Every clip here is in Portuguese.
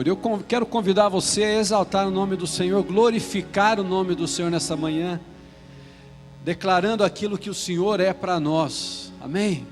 Eu quero convidar você a exaltar o nome do Senhor, glorificar o nome do Senhor nessa manhã, declarando aquilo que o Senhor é para nós. Amém?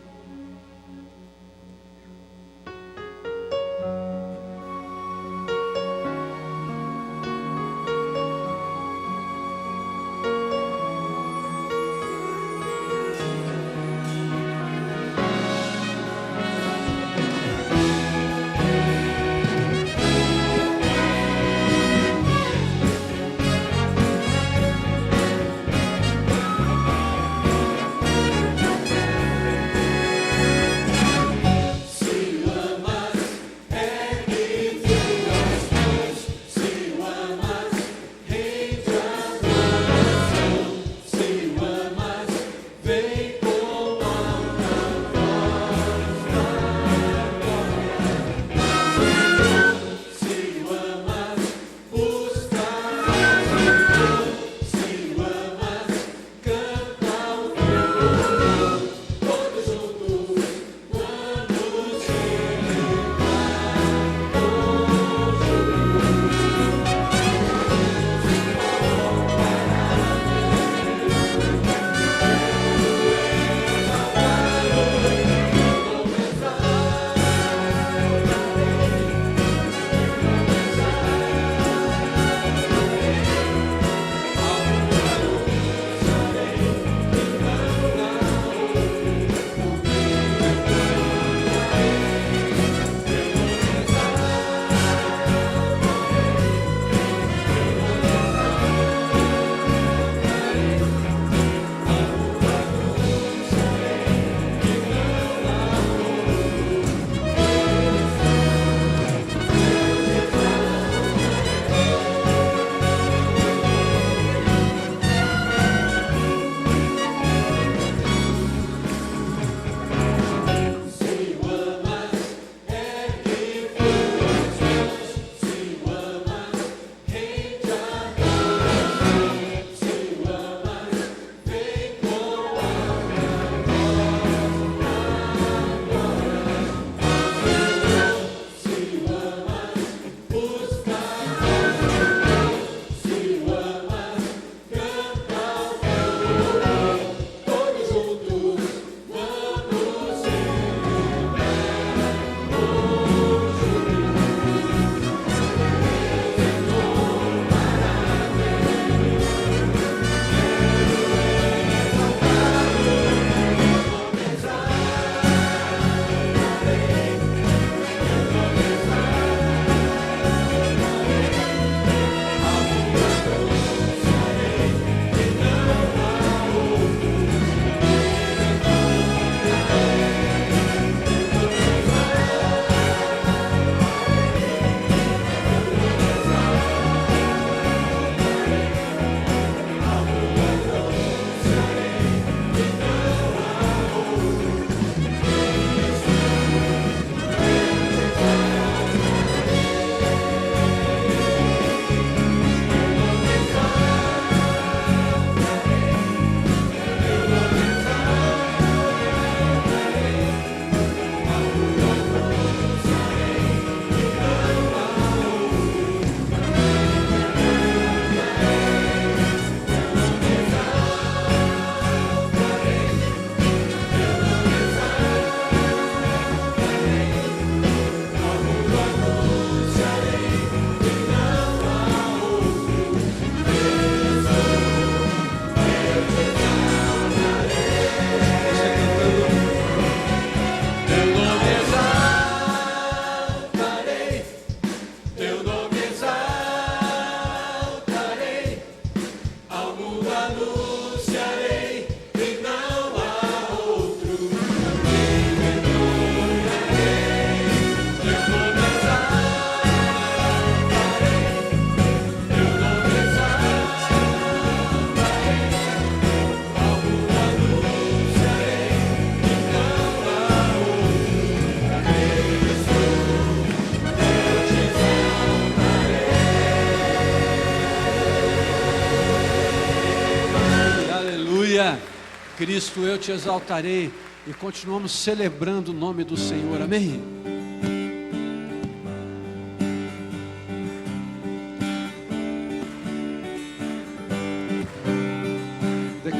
Cristo, eu te exaltarei, e continuamos celebrando o nome do Senhor, amém?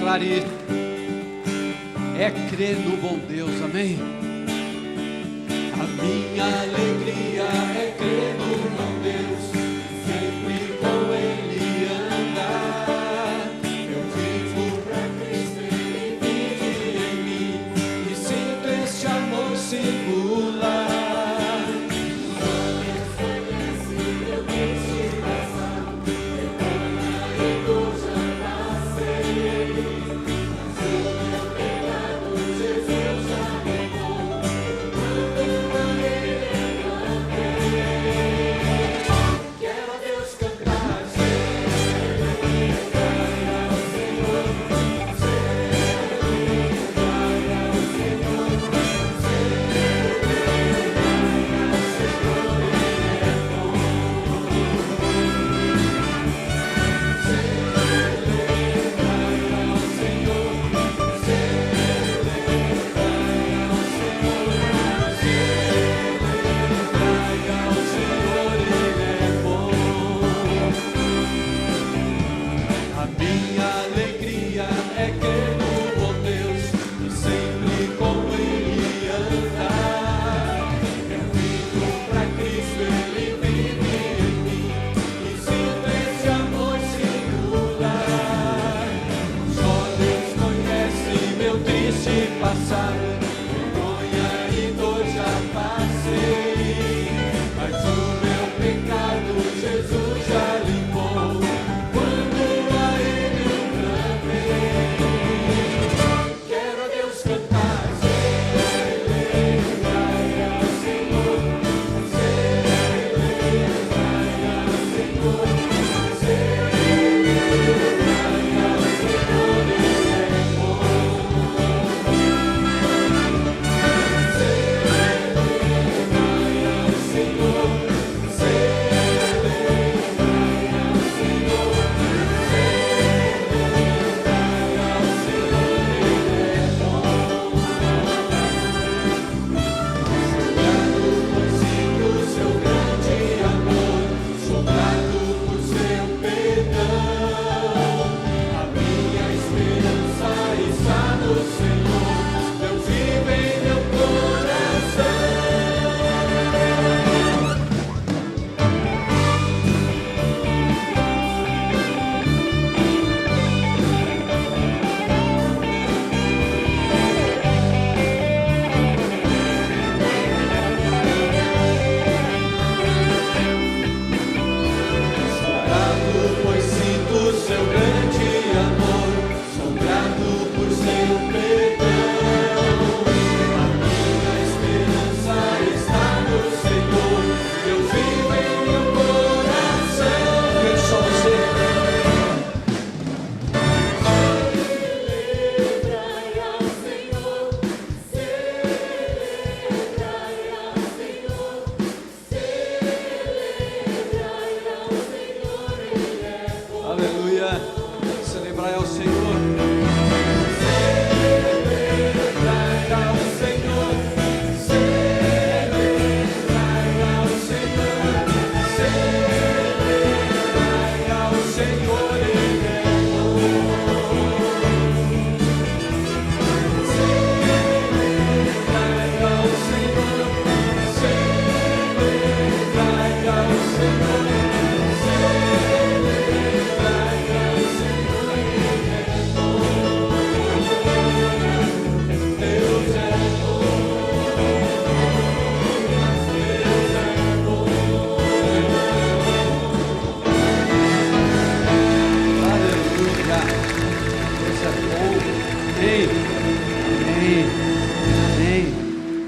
Declare, é crer no bom Deus, amém? A minha alegria é crer no bom Deus, sempre com Ele andar. Eu vivo pra Cristo, Ele vive em mim, e sinto este amor singular.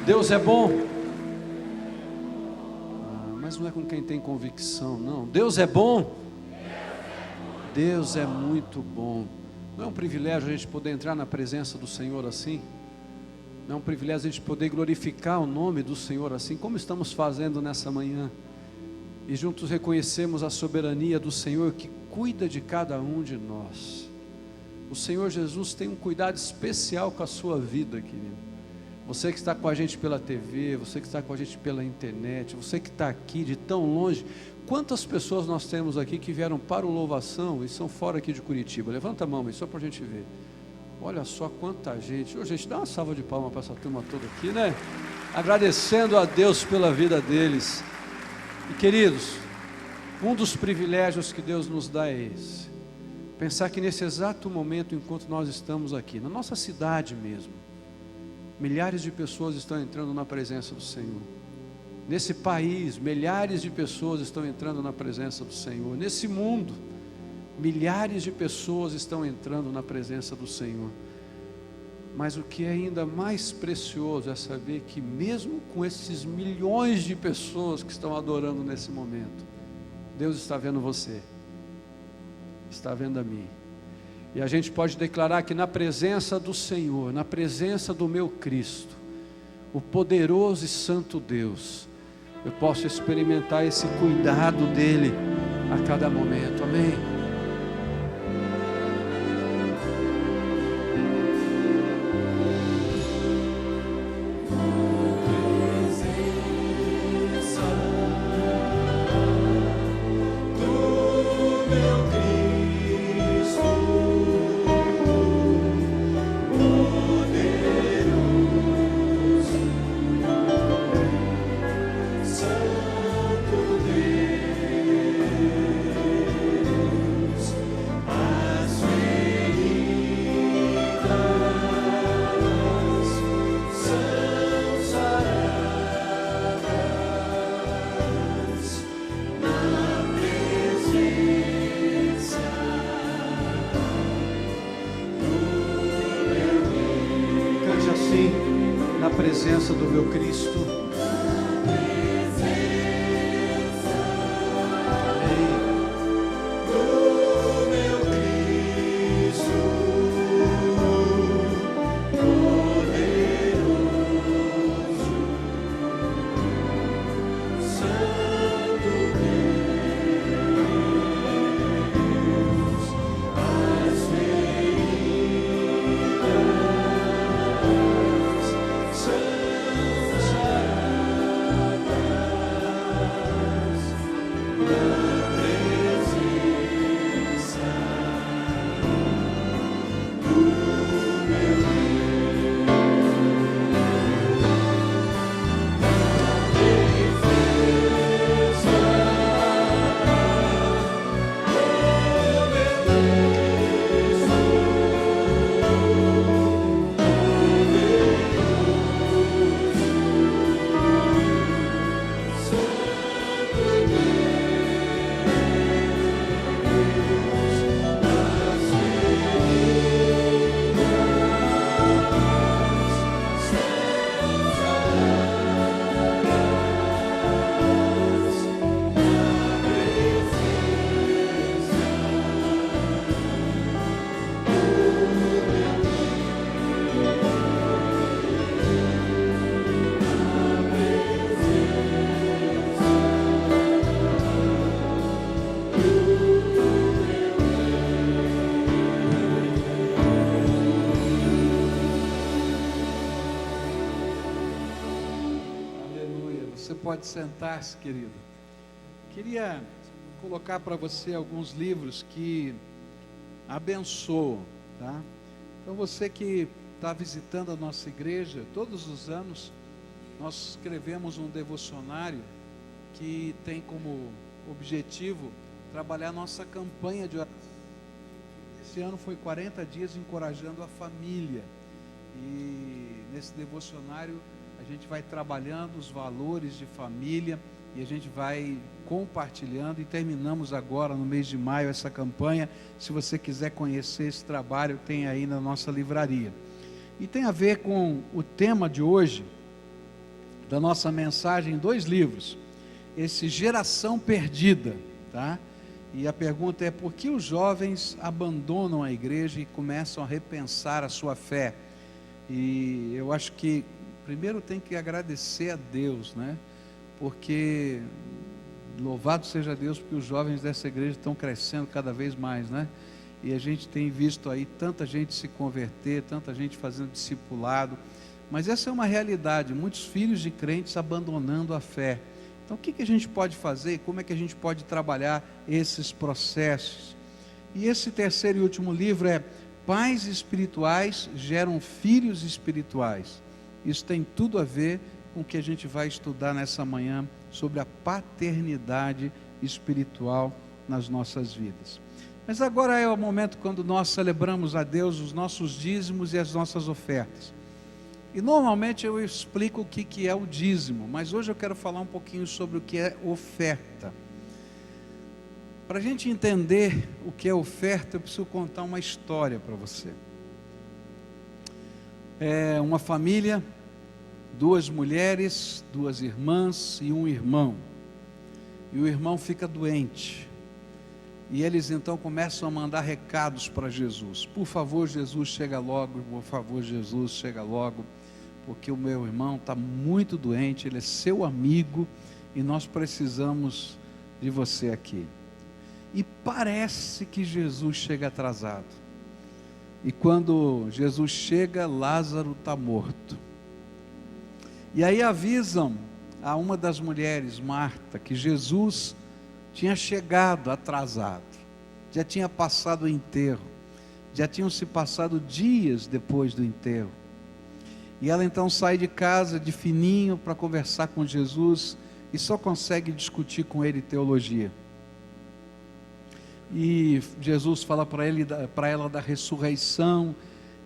Deus é bom, mas não é com quem tem convicção, não. Deus é bom, Deus é muito bom. Não é um privilégio a gente poder entrar na presença do Senhor assim? Não é um privilégio a gente poder glorificar o nome do Senhor assim, como estamos fazendo nessa manhã, e juntos reconhecemos a soberania do Senhor que cuida de cada um de nós. O Senhor Jesus tem um cuidado especial com a sua vida, querido. Você que está com a gente pela TV, você que está com a gente pela internet, você que está aqui de tão longe. Quantas pessoas nós temos aqui que vieram para o Louvação e são fora aqui de Curitiba? Levanta a mão, mas só para a gente ver. Olha só quanta gente. Ô, gente, dá uma salva de palmas para essa turma toda aqui, né? Agradecendo a Deus pela vida deles. E queridos, um dos privilégios que Deus nos dá é esse. Pensar que nesse exato momento, enquanto nós estamos aqui, na nossa cidade mesmo, milhares de pessoas estão entrando na presença do Senhor. Nesse país, milhares de pessoas estão entrando na presença do Senhor. Nesse mundo, milhares de pessoas estão entrando na presença do Senhor. Mas o que é ainda mais precioso é saber que mesmo com esses milhões de pessoas que estão adorando nesse momento, Deus está vendo você, está vendo a mim. E a gente pode declarar que na presença do Senhor, na presença do meu Cristo, o poderoso e santo Deus, eu posso experimentar esse cuidado dEle a cada momento. Amém? Na presença do meu Cristo. Pode sentar-se, querido. Queria colocar para você alguns livros que abençoam, tá? Então você que está visitando a nossa igreja, todos os anos nós escrevemos um devocionário que tem como objetivo trabalhar nossa campanha de oração. Esse ano foi 40 dias encorajando a família, e nesse devocionário a gente vai trabalhando os valores de família e a gente vai compartilhando, e terminamos agora no mês de maio essa campanha. Se você quiser conhecer esse trabalho, tem aí na nossa livraria. E tem a ver com o tema de hoje, da nossa mensagem, 2 livros. Esse Geração Perdida, tá? E a pergunta é: por que os jovens abandonam a igreja e começam a repensar a sua fé? E eu acho que primeiro tem que agradecer a Deus, né? Porque louvado seja Deus, porque os jovens dessa igreja estão crescendo cada vez mais, né? E a gente tem visto aí tanta gente se converter, tanta gente fazendo discipulado. Mas essa é uma realidade, muitos filhos de crentes abandonando a fé. Então o que a gente pode fazer? Como é que a gente pode trabalhar esses processos? E esse terceiro e último livro é pais espirituais geram filhos espirituais. Isso tem tudo a ver com o que a gente vai estudar nessa manhã sobre a paternidade espiritual nas nossas vidas. Mas agora é o momento quando nós celebramos a Deus os nossos dízimos e as nossas ofertas. E normalmente eu explico o que é o dízimo, mas hoje eu quero falar um pouquinho sobre o que é oferta. Para a gente entender o que é oferta, eu preciso contar uma história para você. É uma família, 2 mulheres, 2 irmãs e um irmão. E o irmão fica doente. E eles então começam a mandar recados para Jesus. Por favor, Jesus, chega logo. Por favor, Jesus, chega logo. Porque o meu irmão está muito doente, ele é seu amigo e nós precisamos de você aqui. E parece que Jesus chega atrasado. E quando Jesus chega, Lázaro está morto. E aí avisam a uma das mulheres, Marta, que Jesus tinha chegado atrasado. Já tinha passado o enterro. Já tinham se passado dias depois do enterro. E ela então sai de casa de fininho para conversar com Jesus e só consegue discutir com ele teologia. E Jesus fala para ela da ressurreição,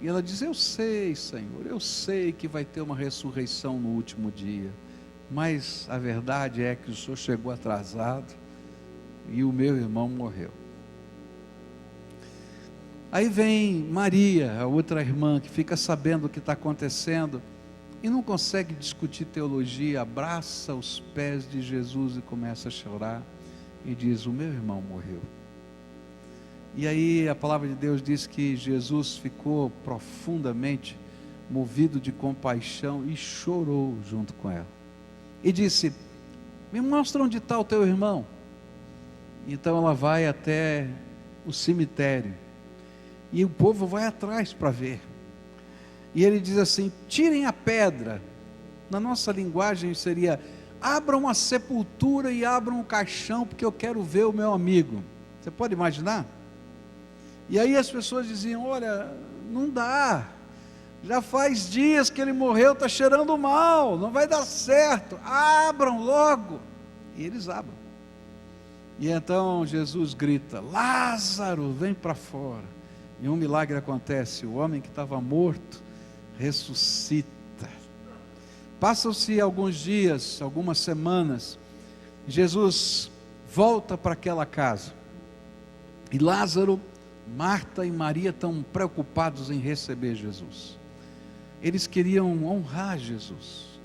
e ela diz: eu sei, Senhor, eu sei que vai ter uma ressurreição no último dia, mas a verdade é que o Senhor chegou atrasado e o meu irmão morreu. Aí vem Maria, a outra irmã, que fica sabendo o que está acontecendo e não consegue discutir teologia, abraça os pés de Jesus e começa a chorar e diz: o meu irmão morreu. E aí a palavra de Deus diz que Jesus ficou profundamente movido de compaixão e chorou junto com ela. E disse: me mostra onde está o teu irmão. Então ela vai até o cemitério. E o povo vai atrás para ver. E ele diz assim: tirem a pedra. Na nossa linguagem seria: abram a sepultura e abram o caixão, porque eu quero ver o meu amigo. Você pode imaginar? E aí as pessoas diziam: olha, não dá. Já faz dias que ele morreu, está cheirando mal, não vai dar certo. Abram logo. E eles abrem. E então Jesus grita: Lázaro, vem para fora. E um milagre acontece, o homem que estava morto ressuscita. Passam-se alguns dias, algumas semanas, Jesus volta para aquela casa. E Lázaro, Marta e Maria estão preocupados em receber Jesus. Eles queriam honrar Jesus.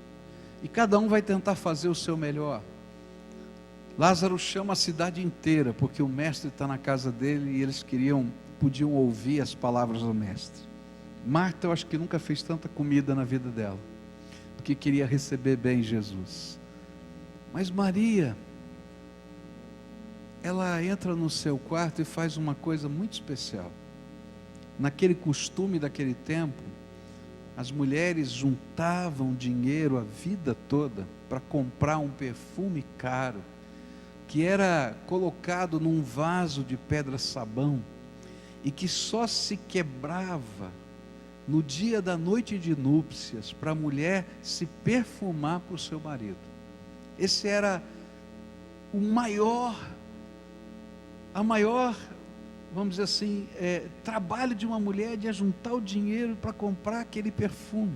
E cada um vai tentar fazer o seu melhor. Lázaro chama a cidade inteira, porque o mestre está na casa dele e eles podiam ouvir as palavras do mestre. Marta, eu acho que nunca fez tanta comida na vida dela, porque queria receber bem Jesus. Mas Maria, ela entra no seu quarto e faz uma coisa muito especial. Naquele costume daquele tempo, as mulheres juntavam dinheiro a vida toda para comprar um perfume caro, que era colocado num vaso de pedra-sabão, e que só se quebrava no dia da noite de núpcias, para a mulher se perfumar para o seu marido. Esse era a maior, vamos dizer assim, trabalho de uma mulher, de ajuntar o dinheiro para comprar aquele perfume.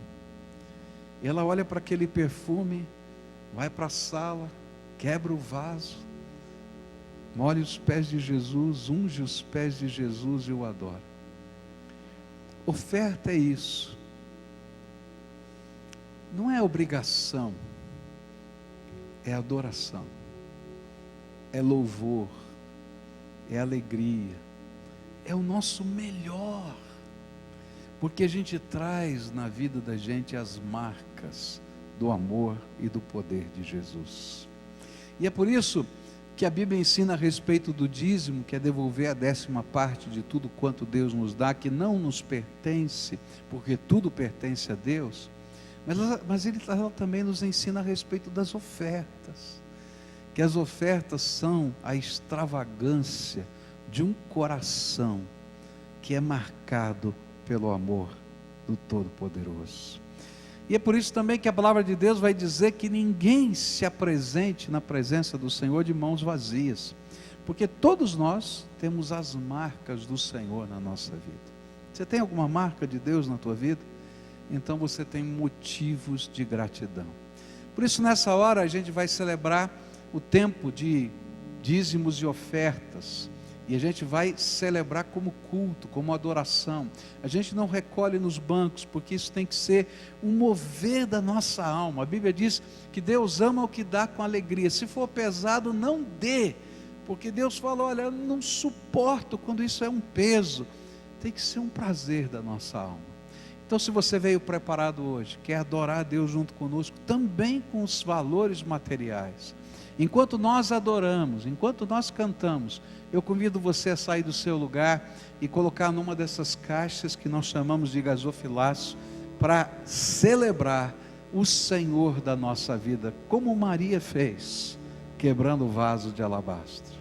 E ela olha para aquele perfume, vai para a sala, quebra o vaso, molha os pés de Jesus, unge os pés de Jesus e o adora. Oferta é isso. Não é obrigação, é adoração, é louvor, é alegria, é o nosso melhor, porque a gente traz na vida da gente as marcas do amor e do poder de Jesus. E é por isso que a Bíblia ensina a respeito do dízimo, que é devolver a 10ª de tudo quanto Deus nos dá, que não nos pertence, porque tudo pertence a Deus, mas ela também nos ensina a respeito das ofertas, que as ofertas são a extravagância de um coração que é marcado pelo amor do Todo-Poderoso. E é por isso também que a palavra de Deus vai dizer que ninguém se apresente na presença do Senhor de mãos vazias, porque todos nós temos as marcas do Senhor na nossa vida. Você tem alguma marca de Deus na tua vida? Então você tem motivos de gratidão. Por isso, nessa hora, a gente vai celebrar o tempo de dízimos e ofertas. E a gente vai celebrar como culto, como adoração. A gente não recolhe nos bancos, porque isso tem que ser um mover da nossa alma. A Bíblia diz que Deus ama o que dá com alegria. Se for pesado, não dê. Porque Deus fala, olha, eu não suporto quando isso é um peso. Tem que ser um prazer da nossa alma. Então, se você veio preparado hoje, quer adorar a Deus junto conosco, também com os valores materiais. Enquanto nós adoramos, enquanto nós cantamos, eu convido você a sair do seu lugar e colocar numa dessas caixas que nós chamamos de gasofilaço, para celebrar o Senhor da nossa vida, como Maria fez, quebrando o vaso de alabastro.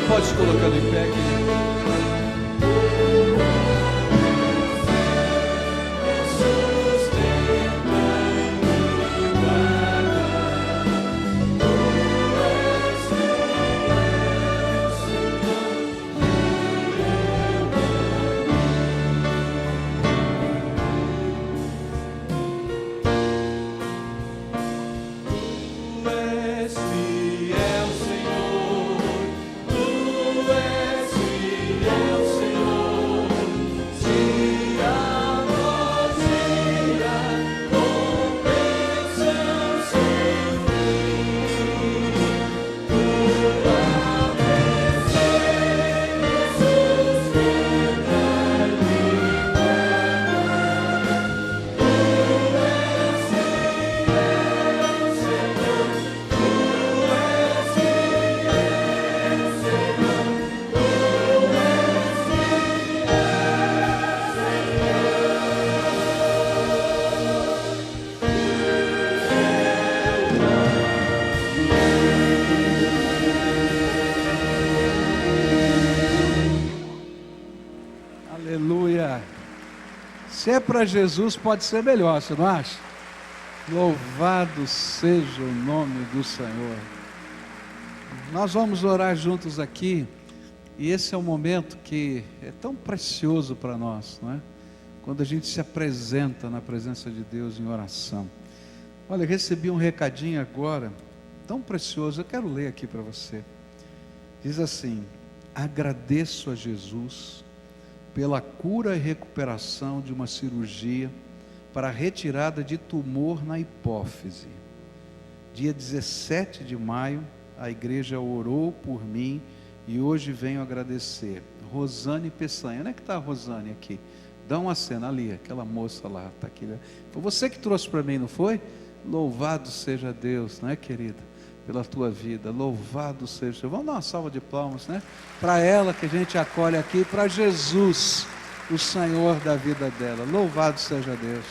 Pode se colocando em pé aqui. Aleluia. Se é para Jesus, pode ser melhor, você não acha? Louvado seja o nome do Senhor. Nós vamos orar juntos aqui, e esse é um momento que é tão precioso para nós, não é? Quando a gente se apresenta na presença de Deus em oração. Olha, recebi um recadinho agora, tão precioso, eu quero ler aqui para você. Diz assim: agradeço a Jesus pela cura e recuperação de uma cirurgia para a retirada de tumor na hipófise. Dia 17 de maio, a igreja orou por mim e hoje venho agradecer. Rosane Peçanha. Onde é que está a Rosane aqui? Dá uma cena ali, aquela moça lá, está aqui. Foi você que trouxe para mim, não foi? Louvado seja Deus, não é, querida? Pela tua vida, louvado seja. Vamos dar uma salva de palmas, né? Para ela que a gente acolhe aqui, para Jesus, o Senhor da vida dela. Louvado seja Deus.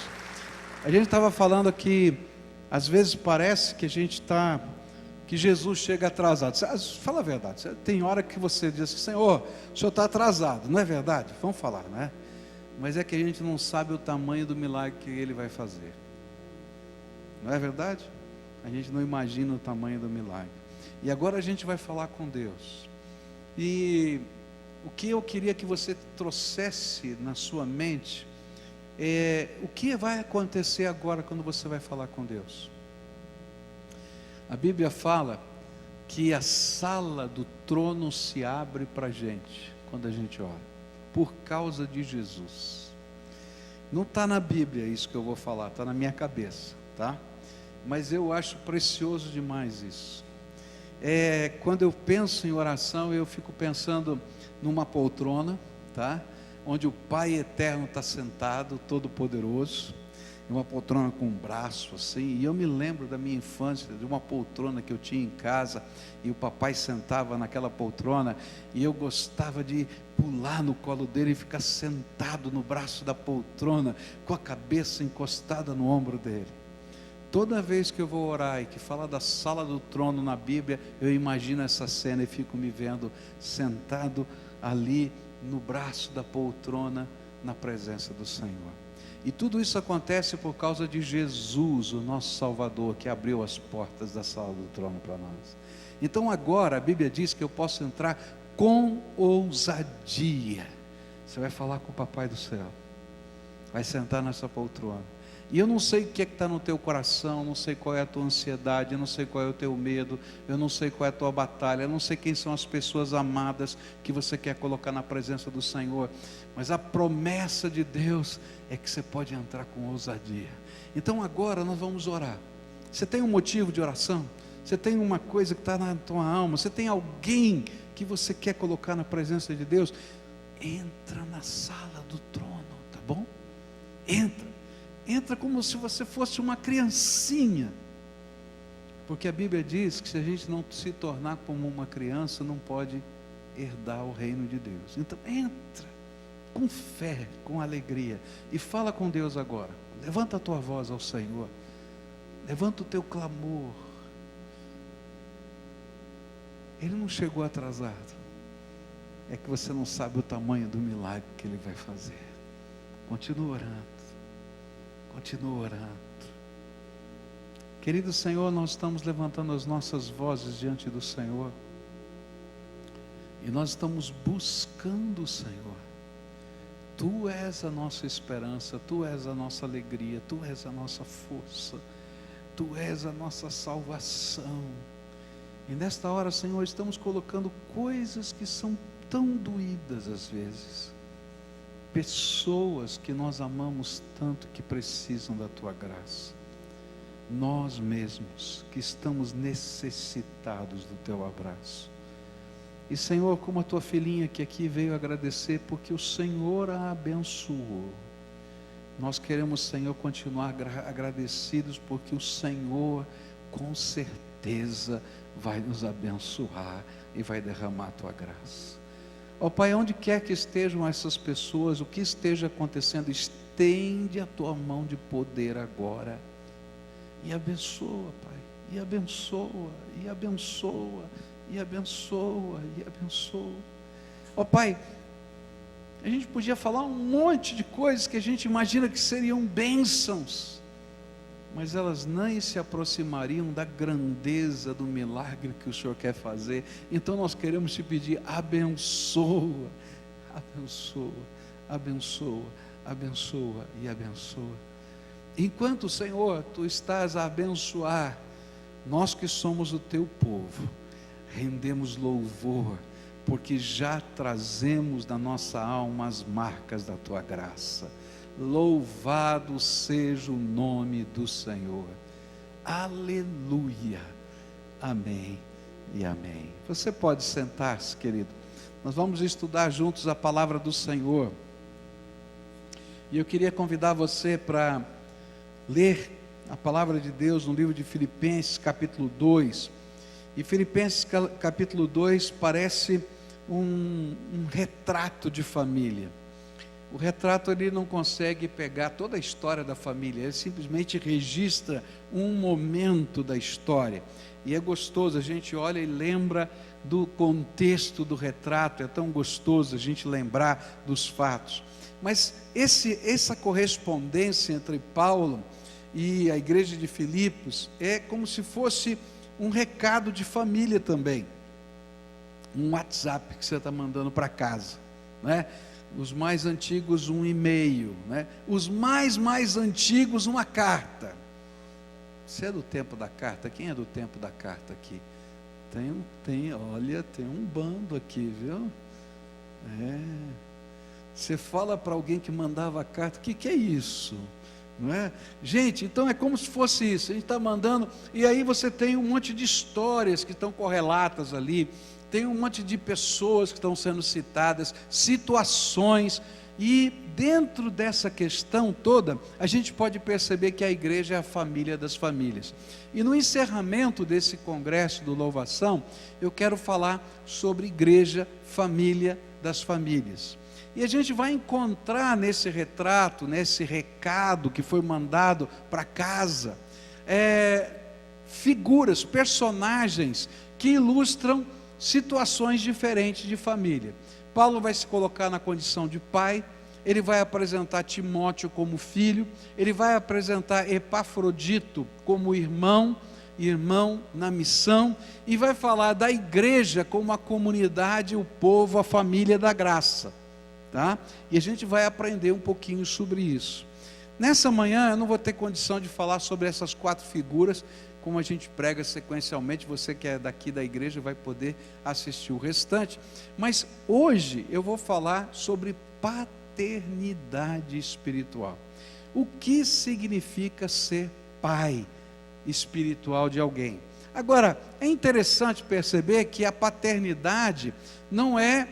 A gente estava falando que às vezes parece que a gente está, que Jesus chega atrasado. Fala a verdade. Tem hora que você diz assim: Senhor, o Senhor está atrasado, não é verdade? Vamos falar, não é? Mas é que a gente não sabe o tamanho do milagre que Ele vai fazer. Não é verdade? A gente não imagina o tamanho do milagre. E agora a gente vai falar com Deus. E o que eu queria que você trouxesse na sua mente é o que vai acontecer agora quando você vai falar com Deus. A Bíblia fala que a sala do trono se abre para a gente quando a gente ora, por causa de Jesus. Não está na Bíblia isso que eu vou falar, está na minha cabeça, tá? Mas eu acho precioso demais isso. Quando eu penso em oração, eu fico pensando numa poltrona, tá? Onde o Pai Eterno está sentado, Todo-Poderoso, uma poltrona com um braço assim. E eu me lembro da minha infância, de uma poltrona que eu tinha em casa, e o papai sentava naquela poltrona, e eu gostava de pular no colo dele e ficar sentado no braço da poltrona, com a cabeça encostada no ombro dele. Toda vez que eu vou orar e que fala da sala do trono na Bíblia, eu imagino essa cena e fico me vendo sentado ali no braço da poltrona, na presença do Senhor. E tudo isso acontece por causa de Jesus, o nosso Salvador, que abriu as portas da sala do trono para nós. Então agora a Bíblia diz que eu posso entrar com ousadia. Você vai falar com o Papai do céu, vai sentar nessa poltrona. E eu não sei o que está no teu coração, não sei qual é a tua ansiedade, eu não sei qual é o teu medo, eu não sei qual é a tua batalha, eu não sei quem são as pessoas amadas que você quer colocar na presença do Senhor. Mas a promessa de Deus é que você pode entrar com ousadia. Então agora nós vamos orar. Você tem um motivo de oração? Você tem uma coisa que está na tua alma? Você tem alguém que você quer colocar na presença de Deus? Entra na sala do trono, tá bom? Entra como se você fosse uma criancinha, porque a Bíblia diz que se a gente não se tornar como uma criança, não pode herdar o reino de Deus. Então entra com fé, com alegria, e fala com Deus agora. Levanta a tua voz ao Senhor, levanta o teu clamor. Ele não chegou atrasado, é que você não sabe o tamanho do milagre que Ele vai fazer. Continua orando. Continua orando. Querido Senhor, nós estamos levantando as nossas vozes diante do Senhor, e nós estamos buscando o Senhor. Tu és a nossa esperança, Tu és a nossa alegria, Tu és a nossa força, Tu és a nossa salvação. E nesta hora, Senhor, estamos colocando coisas que são tão doídas às vezes, pessoas que nós amamos tanto, que precisam da Tua graça, nós mesmos que estamos necessitados do Teu abraço. E Senhor, como a Tua filhinha que aqui veio agradecer porque o Senhor a abençoou, nós queremos, Senhor, continuar agradecidos porque o Senhor com certeza vai nos abençoar e vai derramar a Tua graça. Ó Pai, onde quer que estejam essas pessoas, o que esteja acontecendo, estende a Tua mão de poder agora, e abençoa, Pai, e abençoa, e abençoa, e abençoa, e abençoa. Ó Pai, a gente podia falar um monte de coisas que a gente imagina que seriam bênçãos, mas elas nem se aproximariam da grandeza do milagre que o Senhor quer fazer. Então nós queremos te pedir: abençoa, abençoa, abençoa, abençoa e abençoa. enquanto, Senhor, Tu estás a abençoar, nós que somos o Teu povo, rendemos louvor, porque já trazemos na nossa alma as marcas da Tua graça. Louvado seja o nome do Senhor. Aleluia. Amém e amém. Você pode sentar-se, querido. Nós vamos estudar juntos a palavra do Senhor. E eu queria convidar você para ler a palavra de Deus no livro de Filipenses, capítulo 2. E Filipenses, capítulo 2, parece um retrato de família. O retrato ele não consegue pegar toda a história da família, ele simplesmente registra um momento da história. E é gostoso, a gente olha e lembra do contexto do retrato, é tão gostoso a gente lembrar dos fatos. Mas essa correspondência entre Paulo e a igreja de Filipos é como se fosse um recado de família também. Um WhatsApp que você está mandando para casa, né? Os mais antigos um e-mail, né? Os mais antigos uma carta. Você é do tempo da carta? Quem é do tempo da carta aqui? Olha, tem um bando aqui, viu? Você fala para alguém que mandava carta, o que é isso? Não é? Gente, então é como se fosse isso, a gente está mandando, e aí você tem um monte de histórias que estão correlatas ali, tem um monte de pessoas que estão sendo citadas, situações, e dentro dessa questão toda, a gente pode perceber que a igreja é a família das famílias. E no encerramento desse congresso do Louvação, eu quero falar sobre igreja, família das famílias. E a gente vai encontrar nesse retrato, nesse recado que foi mandado para casa, figuras, personagens que ilustram situações diferentes de família. Paulo vai se colocar na condição de pai, ele vai apresentar Timóteo como filho, ele vai apresentar Epafrodito como irmão na missão, e vai falar da igreja como a comunidade, o povo, a família da graça, tá? E a gente vai aprender um pouquinho sobre isso. Nessa manhã eu não vou ter condição de falar sobre essas 4 figuras, como a gente prega sequencialmente, você que é daqui da igreja vai poder assistir o restante, mas hoje eu vou falar sobre paternidade espiritual. O que significa ser pai espiritual de alguém? Agora, é interessante perceber que a paternidade não é,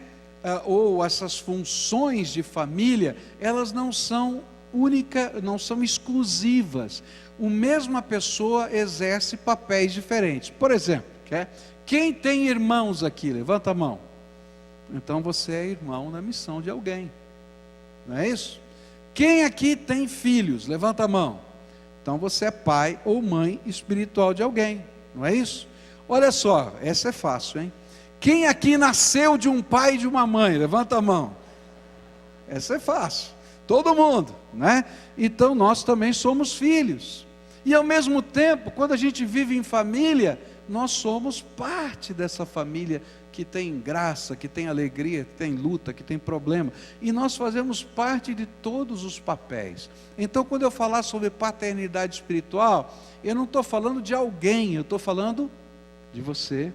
ou essas funções de família, elas não são únicas, não são exclusivas. A mesma pessoa exerce papéis diferentes. Por exemplo, quem tem irmãos aqui? Levanta a mão. Então você é irmão na missão de alguém, não é isso? Quem aqui tem filhos? Levanta a mão. Então você é pai ou mãe espiritual de alguém, não é isso? Olha só, essa é fácil, hein? Quem aqui nasceu de um pai e de uma mãe? Levanta a mão. Essa é fácil, todo mundo, né? Então nós também somos filhos. E ao mesmo tempo, quando a gente vive em família, nós somos parte dessa família que tem graça, que tem alegria, que tem luta, que tem problema. E nós fazemos parte de todos os papéis. Então, quando eu falar sobre paternidade espiritual, eu não estou falando de alguém, eu estou falando de você,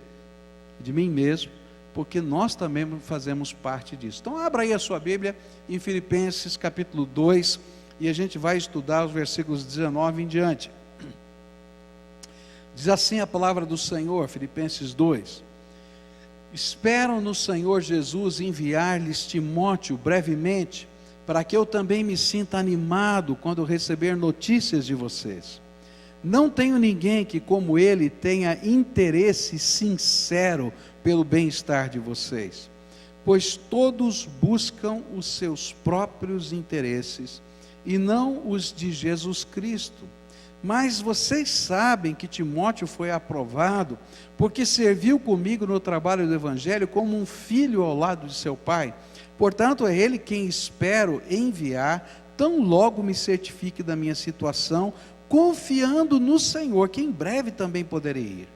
de mim mesmo, porque nós também fazemos parte disso. Então, abra aí a sua Bíblia em Filipenses capítulo 2, e a gente vai estudar os versículos 19 em diante. Diz assim a palavra do Senhor, Filipenses 2: espero no Senhor Jesus enviar-lhes Timóteo brevemente, para que eu também me sinta animado quando receber notícias de vocês. Não tenho ninguém que, como ele, tenha interesse sincero pelo bem-estar de vocês, pois todos buscam os seus próprios interesses e não os de Jesus Cristo. Mas vocês sabem que Timóteo foi aprovado, porque serviu comigo no trabalho do Evangelho como um filho ao lado de seu pai. Portanto, é ele quem espero enviar, tão logo me certifique da minha situação, confiando no Senhor, que em breve também poderei ir.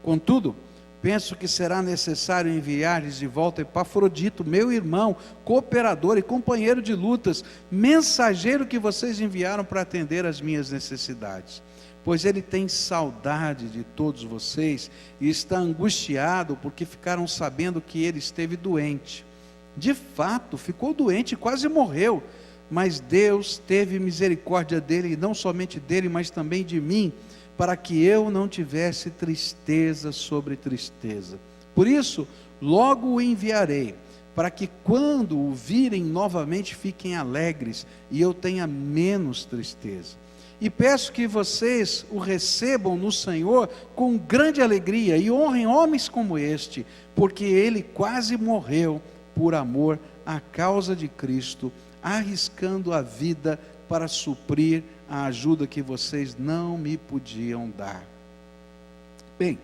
Contudo, penso que será necessário enviar-lhes de volta Epafrodito, meu irmão, cooperador e companheiro de lutas, mensageiro que vocês enviaram para atender às minhas necessidades. Pois ele tem saudade de todos vocês e está angustiado porque ficaram sabendo que ele esteve doente. De fato, ficou doente e quase morreu, mas Deus teve misericórdia dele, e não somente dele, mas também de mim, para que eu não tivesse tristeza sobre tristeza. Por isso, logo o enviarei, para que quando o virem novamente fiquem alegres, e eu tenha menos tristeza. E peço que vocês o recebam no Senhor com grande alegria, e honrem homens como este, porque ele quase morreu por amor à causa de Cristo, arriscando a vida para suprir a ajuda que vocês não me podiam dar. Bem,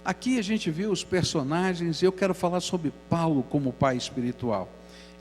aqui a gente viu os personagens, e eu quero falar sobre Paulo como pai espiritual.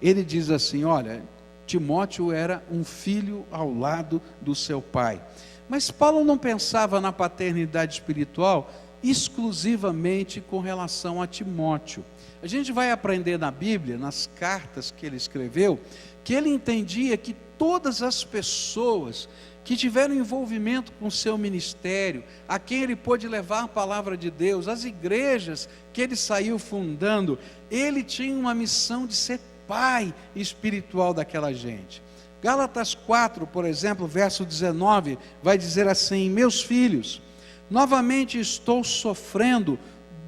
Ele diz assim, olha, Timóteo era um filho ao lado do seu pai. Mas Paulo não pensava na paternidade espiritual exclusivamente com relação a Timóteo. A gente vai aprender na Bíblia, nas cartas que ele escreveu, que ele entendia que todas as pessoas que tiveram envolvimento com o seu ministério, a quem ele pôde levar a palavra de Deus, as igrejas que ele saiu fundando, ele tinha uma missão de ser pai espiritual daquela gente. Gálatas 4, por exemplo, verso 19, vai dizer assim: meus filhos, novamente estou sofrendo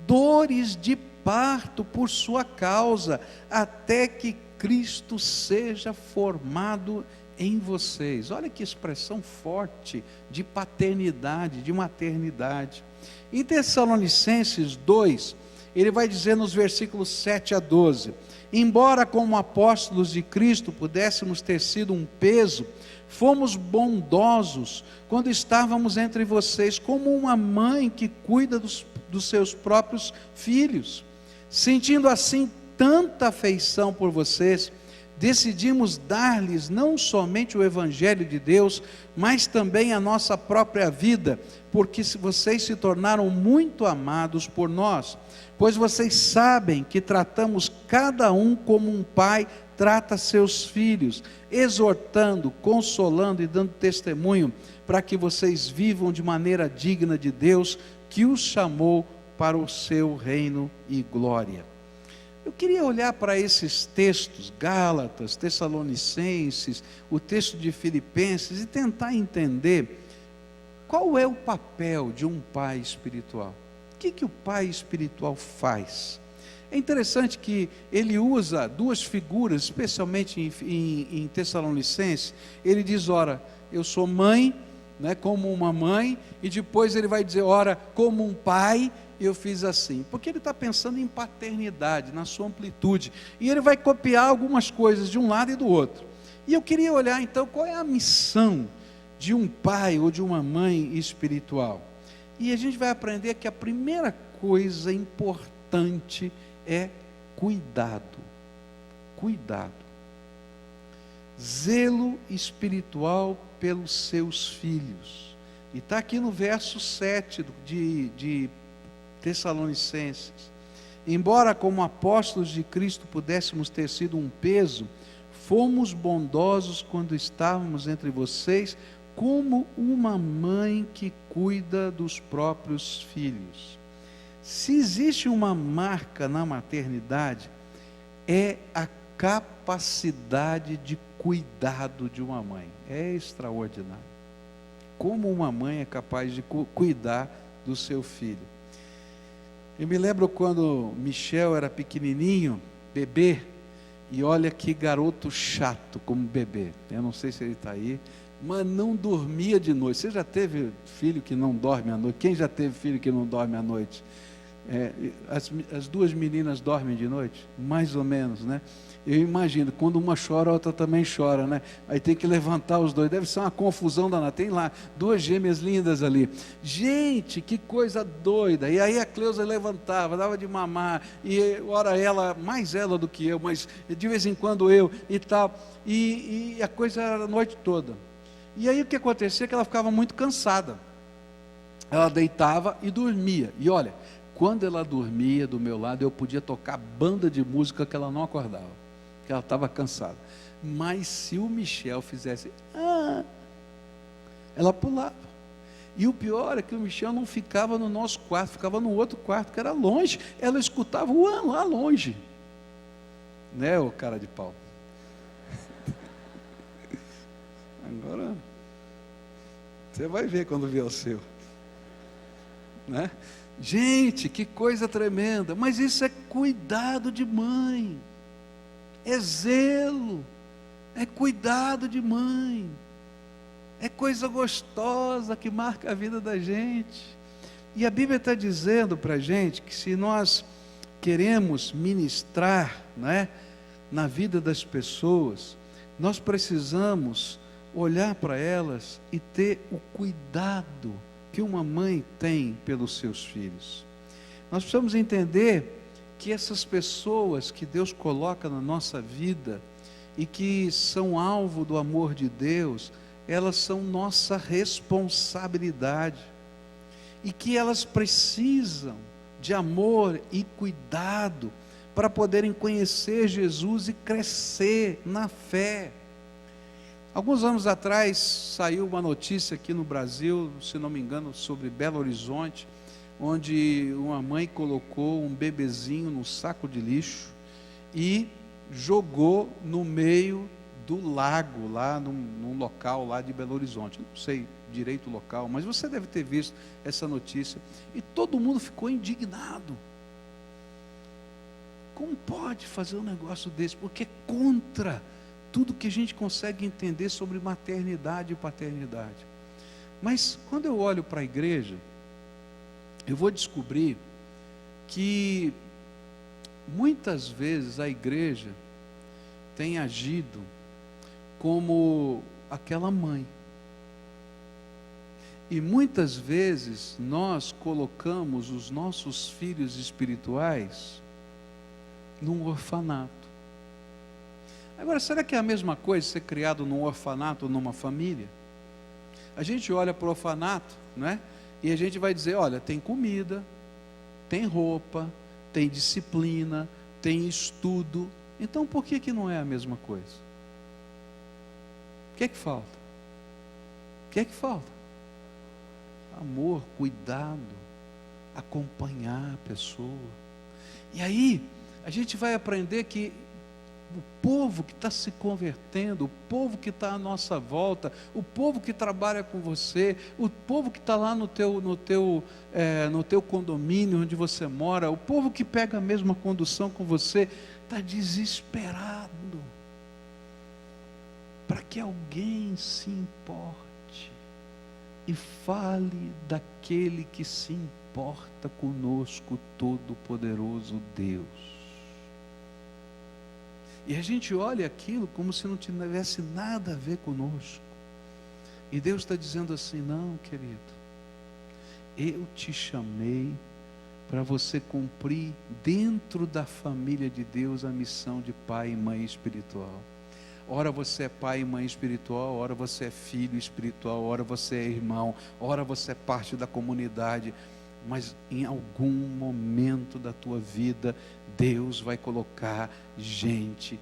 dores de parto por sua causa, até que Cristo seja formado em vocês. Olha que expressão forte de paternidade, de maternidade. Em Tessalonicenses 2, ele vai dizer nos versículos 7 a 12: embora como apóstolos de Cristo pudéssemos ter sido um peso, fomos bondosos quando estávamos entre vocês, como uma mãe que cuida dos seus próprios filhos. Sentindo assim tanta afeição por vocês, decidimos dar-lhes não somente o Evangelho de Deus, mas também a nossa própria vida, porque vocês se tornaram muito amados por nós, pois vocês sabem que tratamos cada um como um pai trata seus filhos, exortando, consolando e dando testemunho, para que vocês vivam de maneira digna de Deus, que os chamou para o seu reino e glória. Eu queria olhar para esses textos, Gálatas, Tessalonicenses, o texto de Filipenses, e tentar entender qual é o papel de um pai espiritual. O que o pai espiritual faz? É interessante que ele usa duas figuras, especialmente em Tessalonicenses. Ele diz, ora, eu sou mãe, né, como uma mãe, e depois ele vai dizer, ora, como um pai, eu fiz assim, porque ele está pensando em paternidade, na sua amplitude, e ele vai copiar algumas coisas de um lado e do outro. E eu queria olhar então, qual é a missão de um pai ou de uma mãe espiritual? E a gente vai aprender que a primeira coisa importante é cuidado, zelo espiritual pelos seus filhos, e está aqui no verso 7 de Tessalonicenses: embora como apóstolos de Cristo pudéssemos ter sido um peso, fomos bondosos quando estávamos entre vocês, como uma mãe que cuida dos próprios filhos. Se existe uma marca na maternidade, é a capacidade de cuidado de uma mãe. É extraordinário. Como uma mãe é capaz de cuidar do seu filho. Eu me lembro quando Michel era pequenininho, bebê, e olha que garoto chato como bebê. Eu não sei se ele está aí, mas não dormia de noite. Você já teve filho que não dorme à noite? Quem já teve filho que não dorme à noite? As duas meninas dormem de noite? Mais ou menos, né? Eu imagino, quando uma chora, a outra também chora, né? Aí tem que levantar os dois, deve ser uma confusão danada. Tem lá, duas gêmeas lindas ali. Gente, que coisa doida. E aí a Cleusa levantava, dava de mamar, e ora ela, mais ela do que eu, mas de vez em quando eu e tal. E a coisa era a noite toda. E aí o que acontecia é que ela ficava muito cansada. Ela deitava e dormia. E olha, quando ela dormia do meu lado, eu podia tocar banda de música que ela não acordava, que ela estava cansada. Mas se o Michel fizesse, ela pulava. E o pior é que o Michel não ficava no nosso quarto, ficava no outro quarto, que era longe. Ela escutava lá longe. Né, ô cara de pau? Agora, você vai ver quando vier o seu. Né? Gente, que coisa tremenda. Mas isso é cuidado de mãe. É zelo. É cuidado de mãe. É coisa gostosa que marca a vida da gente. E a Bíblia está dizendo para a gente que se nós queremos ministrar, né, na vida das pessoas, nós precisamos olhar para elas e ter o cuidado que uma mãe tem pelos seus filhos. Nós precisamos entender que essas pessoas que Deus coloca na nossa vida e que são alvo do amor de Deus, elas são nossa responsabilidade e que elas precisam de amor e cuidado para poderem conhecer Jesus e crescer na fé. Alguns anos atrás saiu uma notícia aqui no Brasil, se não me engano, sobre Belo Horizonte, onde uma mãe colocou um bebezinho num saco de lixo e jogou no meio do lago, lá num local lá de Belo Horizonte. Não sei direito o local, mas você deve ter visto essa notícia. E todo mundo ficou indignado. Como pode fazer um negócio desse? Porque é contra tudo que a gente consegue entender sobre maternidade e paternidade. Mas quando eu olho para a igreja, eu vou descobrir que muitas vezes a igreja tem agido como aquela mãe. E muitas vezes nós colocamos os nossos filhos espirituais num orfanato. Agora, será que é a mesma coisa ser criado num orfanato ou numa família? A gente olha para o orfanato, né? E a gente vai dizer, olha, tem comida, tem roupa, tem disciplina, tem estudo. Então por que não é a mesma coisa? O que é que falta? O que é que falta? Amor, cuidado, acompanhar a pessoa. E aí, a gente vai aprender que o povo que está se convertendo, o povo que está à nossa volta, o povo que trabalha com você, o povo que está lá no teu condomínio onde você mora, o povo que pega a mesma condução com você, está desesperado para que alguém se importe e fale daquele que se importa conosco, Todo-Poderoso Deus. E a gente olha aquilo como se não tivesse nada a ver conosco. E Deus está dizendo assim, não, querido, eu te chamei para você cumprir dentro da família de Deus a missão de pai e mãe espiritual. Ora você é pai e mãe espiritual, ora você é filho espiritual, ora você é irmão, ora você é parte da comunidade. Mas em algum momento da tua vida, Deus vai colocar gente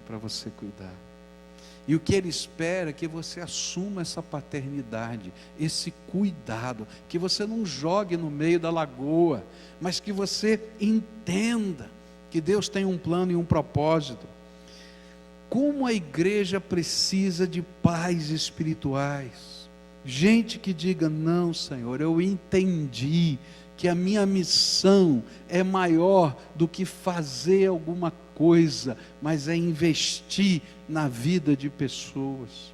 para você cuidar. E o que Ele espera é que você assuma essa paternidade, esse cuidado, que você não jogue no meio da lagoa, mas que você entenda que Deus tem um plano e um propósito. Como a igreja precisa de pais espirituais, gente que diga, não, Senhor, eu entendi que a minha missão é maior do que fazer alguma coisa, mas é investir na vida de pessoas.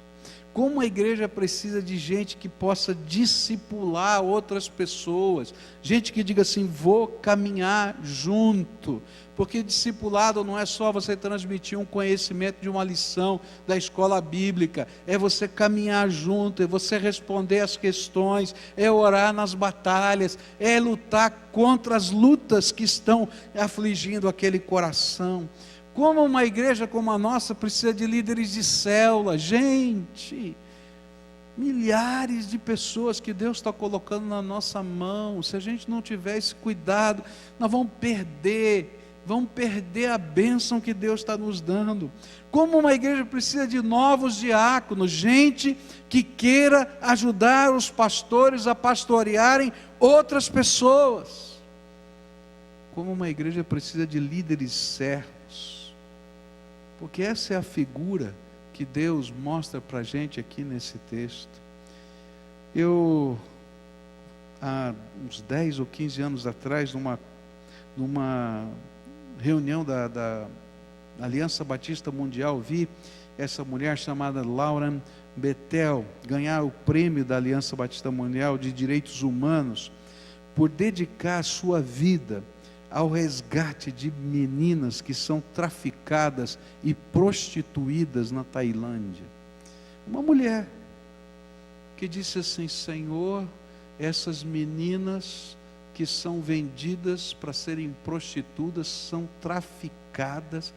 Como a igreja precisa de gente que possa discipular outras pessoas, gente que diga assim, vou caminhar junto, porque discipulado não é só você transmitir um conhecimento de uma lição da escola bíblica, é você caminhar junto, é você responder as questões, é orar nas batalhas, é lutar contra as lutas que estão afligindo aquele coração. Como uma igreja como a nossa precisa de líderes de célula, gente, Milhares de pessoas que Deus está colocando na nossa mão. Se a gente não tiver esse cuidado, nós vamos perder a bênção que Deus está nos dando. Como uma igreja precisa de novos diáconos, gente que queira ajudar os pastores a pastorearem outras pessoas. Como uma igreja precisa de líderes servos, porque essa é a figura que Deus mostra para a gente aqui nesse texto. Eu, há uns 10 ou 15 anos atrás, numa reunião da Aliança Batista Mundial, vi essa mulher chamada Lauren Bethel ganhar o prêmio da Aliança Batista Mundial de Direitos Humanos por dedicar a sua vida ao resgate de meninas que são traficadas e prostituídas na Tailândia. Uma mulher que disse assim: Senhor, essas meninas que são vendidas para serem prostitutas, são traficadas,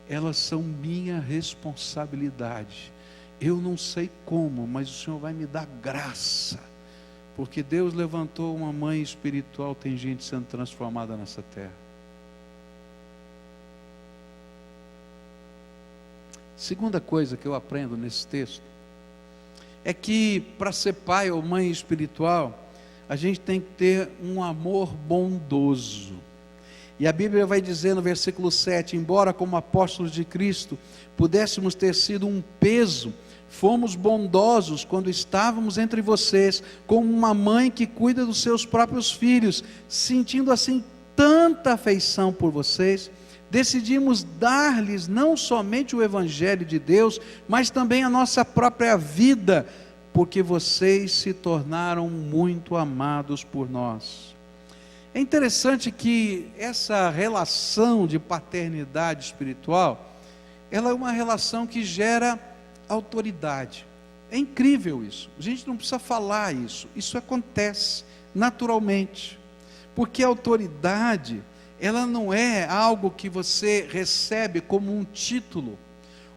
elas são minha responsabilidade. Eu não sei como, mas o Senhor vai me dar graça, porque Deus levantou uma mãe espiritual, tem gente sendo transformada nessa terra. Segunda coisa que eu aprendo nesse texto é que para ser pai ou mãe espiritual, a gente tem que ter um amor bondoso. E a Bíblia vai dizer no versículo 7, embora como apóstolos de Cristo pudéssemos ter sido um peso, fomos bondosos quando estávamos entre vocês, como uma mãe que cuida dos seus próprios filhos, sentindo assim tanta afeição por vocês, decidimos dar-lhes não somente o Evangelho de Deus, mas também a nossa própria vida, porque vocês se tornaram muito amados por nós. É interessante que essa relação de paternidade espiritual, ela é uma relação que gera autoridade. É incrível isso. A gente não precisa falar isso. Isso acontece naturalmente. Porque a autoridade, ela não é algo que você recebe como um título,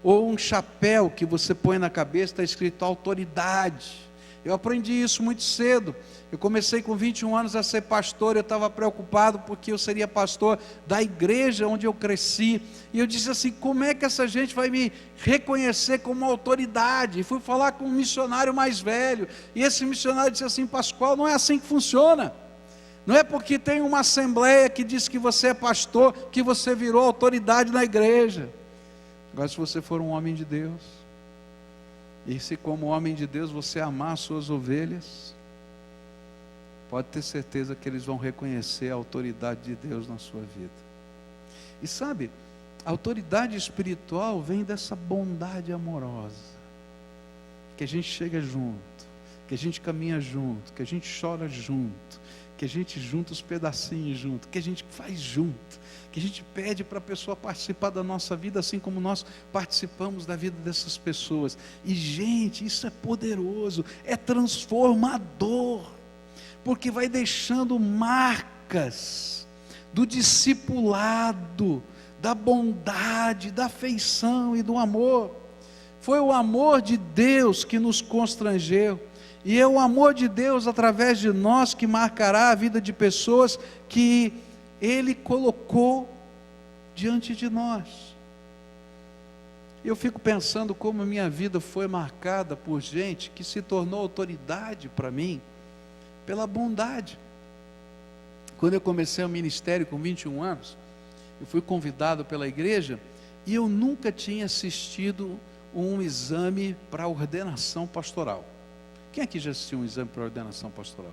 ou um chapéu que você põe na cabeça, está escrito autoridade. Eu aprendi isso muito cedo. Eu comecei com 21 anos a ser pastor, eu estava preocupado porque eu seria pastor da igreja onde eu cresci, e eu disse assim, como é que essa gente vai me reconhecer como autoridade? E fui falar com um missionário mais velho, e esse missionário disse assim, Pascoal, não é assim que funciona, não é porque tem uma assembleia que diz que você é pastor, que você virou autoridade na igreja. Agora, se você for um homem de Deus, e se como homem de Deus você amar as suas ovelhas, pode ter certeza que eles vão reconhecer a autoridade de Deus na sua vida. E sabe, a autoridade espiritual vem dessa bondade amorosa, que a gente chega junto, que a gente caminha junto, que a gente chora junto, que a gente junta os pedacinhos junto, que a gente faz junto, que a gente pede para a pessoa participar da nossa vida, assim como nós participamos da vida dessas pessoas. E gente, isso é poderoso, é transformador, porque vai deixando marcas do discipulado, da bondade, da afeição e do amor. Foi o amor de Deus que nos constrangeu, e é o amor de Deus através de nós que marcará a vida de pessoas que Ele colocou diante de nós. Eu fico pensando como a minha vida foi marcada por gente que se tornou autoridade para mim, pela bondade. Quando eu comecei o ministério com 21 anos, eu fui convidado pela igreja, e eu nunca tinha assistido um exame para ordenação pastoral. Quem aqui já assistiu um exame para ordenação pastoral?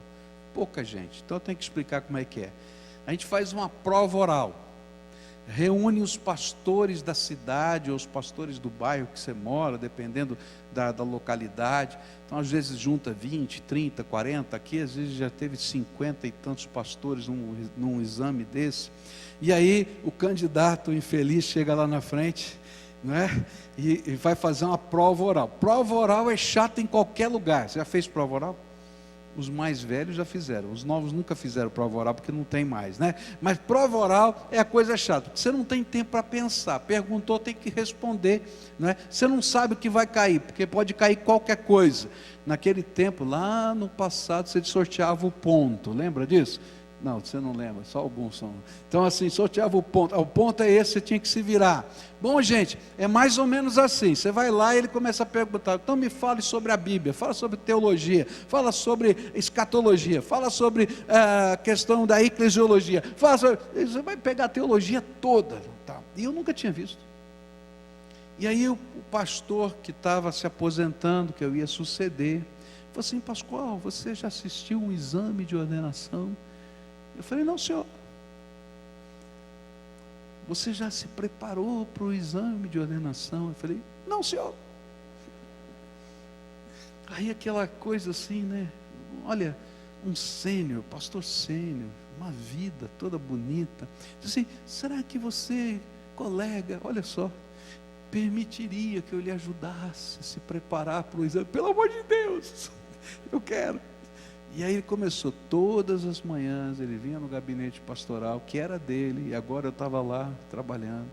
Pouca gente, então eu tenho que explicar como é que é. A gente faz uma prova oral, reúne os pastores da cidade, ou os pastores do bairro que você mora, dependendo da localidade. Então às vezes junta 20, 30, 40, aqui às vezes já teve 50 e tantos pastores num exame desse. E aí o candidato infeliz chega lá na frente, não é? E vai fazer uma prova oral. Prova oral é chata em qualquer lugar. Você já fez prova oral? Os mais velhos já fizeram, os novos nunca fizeram prova oral, porque não tem mais, né? Mas prova oral é a coisa chata, porque você não tem tempo para pensar, perguntou, tem que responder, não é? Você não sabe o que vai cair, porque pode cair qualquer coisa. Naquele tempo, lá no passado, você sorteava o ponto, lembra disso? Não, você não lembra, só alguns são. Então assim, sorteava o ponto é esse, você tinha que se virar. Bom, gente, é mais ou menos assim, você vai lá e ele começa a perguntar, então me fale sobre a Bíblia, fala sobre teologia, fala sobre escatologia, fala sobre a questão da eclesiologia, você vai pegar a teologia toda, tá? E eu nunca tinha visto. E aí o pastor que estava se aposentando, que eu ia suceder, falou assim, Pascoal, você já assistiu um exame de ordenação? Eu falei, não, senhor. Você já se preparou para o exame de ordenação? Eu falei, não, senhor. Aí aquela coisa assim, né? Olha, um sênior, pastor sênior, uma vida toda bonita. Assim, será que você, colega, olha só, permitiria que eu lhe ajudasse a se preparar para o exame? Pelo amor de Deus, eu quero. E aí ele começou, todas as manhãs, ele vinha no gabinete pastoral, que era dele, e agora eu estava lá, trabalhando.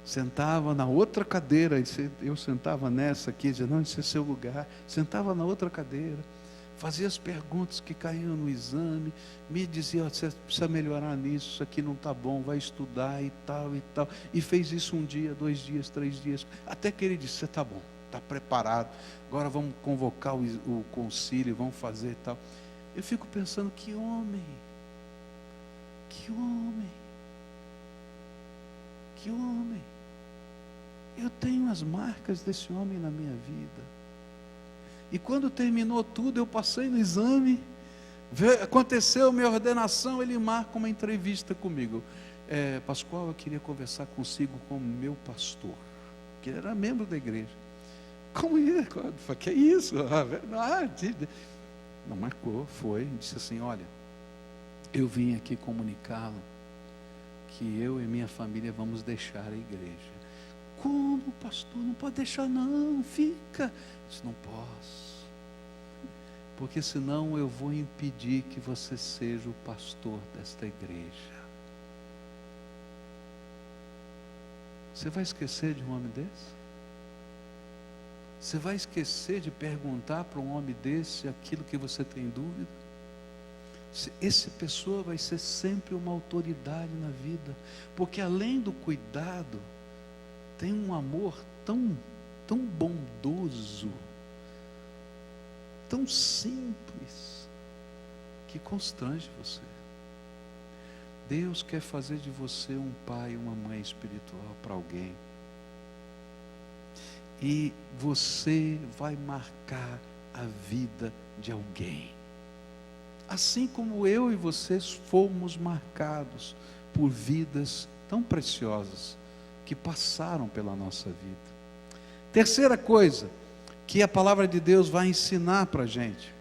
Sentava na outra cadeira, eu sentava nessa aqui, dizia, não, esse é seu lugar. Sentava na outra cadeira, fazia as perguntas que caíam no exame, me dizia, você precisa melhorar nisso, isso aqui não está bom, vai estudar e tal, e tal. E fez isso um dia, 2 dias, 3 dias, até que ele disse, você está bom. Está preparado, agora vamos convocar o concílio, vamos fazer e tal. Eu fico pensando, que homem, eu tenho as marcas desse homem na minha vida, e quando terminou tudo, eu passei no exame, aconteceu minha ordenação, ele marca uma entrevista comigo, Pascoal, eu queria conversar consigo como meu pastor, que ele era membro da igreja. Como isso? Que é isso? Não marcou, foi, disse assim, olha, eu vim aqui comunicá-lo que eu e minha família vamos deixar a igreja. Como, pastor? Não pode deixar não, fica. Eu disse, não posso, porque senão eu vou impedir que você seja o pastor desta igreja. Você vai esquecer de um homem desse? Você vai esquecer de perguntar para um homem desse aquilo que você tem dúvida? Essa pessoa vai ser sempre uma autoridade na vida, porque além do cuidado, tem um amor tão bondoso, tão simples, que constrange você. Deus quer fazer de você um pai e uma mãe espiritual para alguém. E você vai marcar a vida de alguém. Assim como eu e vocês fomos marcados por vidas tão preciosas que passaram pela nossa vida. Terceira coisa que a palavra de Deus vai ensinar para a gente,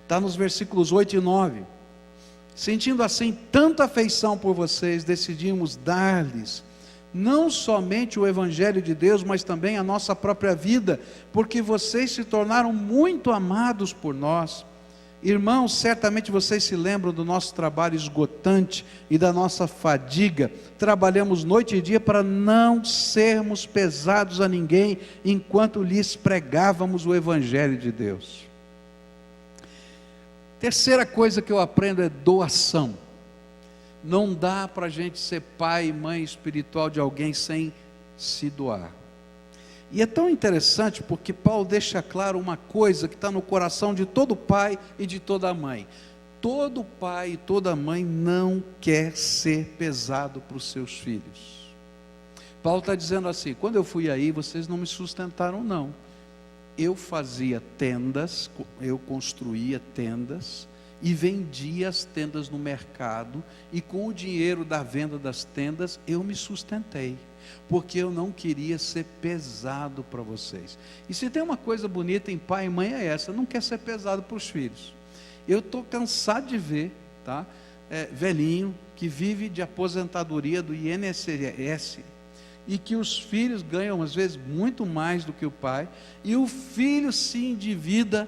está nos versículos 8 e 9. Sentindo assim tanta afeição por vocês, decidimos dar-lhes não somente o Evangelho de Deus, mas também a nossa própria vida, porque vocês se tornaram muito amados por nós. Irmãos, certamente vocês se lembram do nosso trabalho esgotante e da nossa fadiga. Trabalhamos noite e dia para não sermos pesados a ninguém, enquanto lhes pregávamos o Evangelho de Deus. Terceira coisa que eu aprendo é doação. Não dá para a gente ser pai e mãe espiritual de alguém sem se doar. E é tão interessante porque Paulo deixa claro uma coisa que está no coração de todo pai e de toda mãe. Todo pai e toda mãe não quer ser pesado para os seus filhos. Paulo está dizendo assim, quando eu fui aí, vocês não me sustentaram não. Eu fazia tendas, eu construía tendas, e vendia as tendas no mercado, e com o dinheiro da venda das tendas, eu me sustentei, porque eu não queria ser pesado para vocês. E se tem uma coisa bonita em pai e mãe é essa, não quer ser pesado para os filhos. Eu estou cansado de ver, tá? Velhinho, que vive de aposentadoria do INSS, e que os filhos ganham às vezes muito mais do que o pai, e o filho se endivida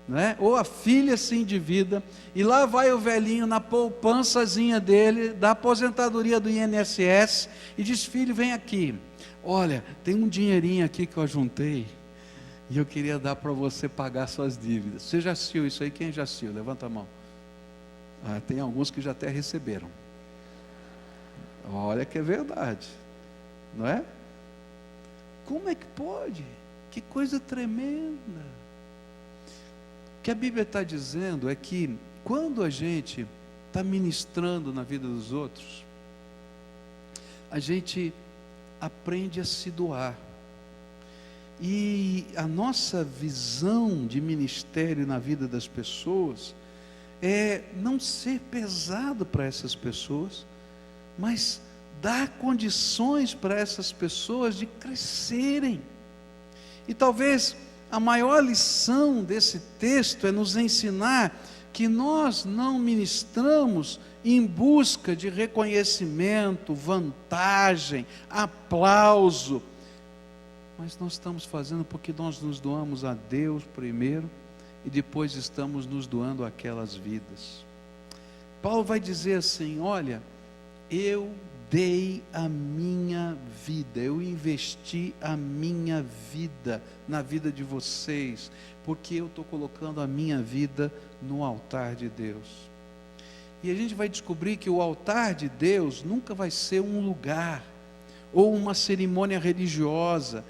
né? Ou a filha se endivida, e lá vai o velhinho na poupançazinha dele, da aposentadoria do INSS, e diz: filho, vem aqui, olha, tem um dinheirinho aqui que eu juntei, e eu queria dar para você pagar suas dívidas. Você já assistiu isso aí? Quem já assistiu? Levanta a mão. Tem alguns que já até receberam. Olha que é verdade, não é? Como é que pode? Que coisa tremenda. O que a Bíblia está dizendo é que quando a gente está ministrando na vida dos outros, a gente aprende a se doar. E a nossa visão de ministério na vida das pessoas é não ser pesado para essas pessoas, mas dar condições para essas pessoas de crescerem. E talvez a maior lição desse texto é nos ensinar que nós não ministramos em busca de reconhecimento, vantagem, aplauso, mas nós estamos fazendo porque nós nos doamos a Deus primeiro e depois estamos nos doando àquelas vidas. Paulo vai dizer assim: olha, eu dei a minha vida, eu investi a minha vida na vida de vocês, porque eu estou colocando a minha vida no altar de Deus. E a gente vai descobrir que o altar de Deus nunca vai ser um lugar ou uma cerimônia religiosa.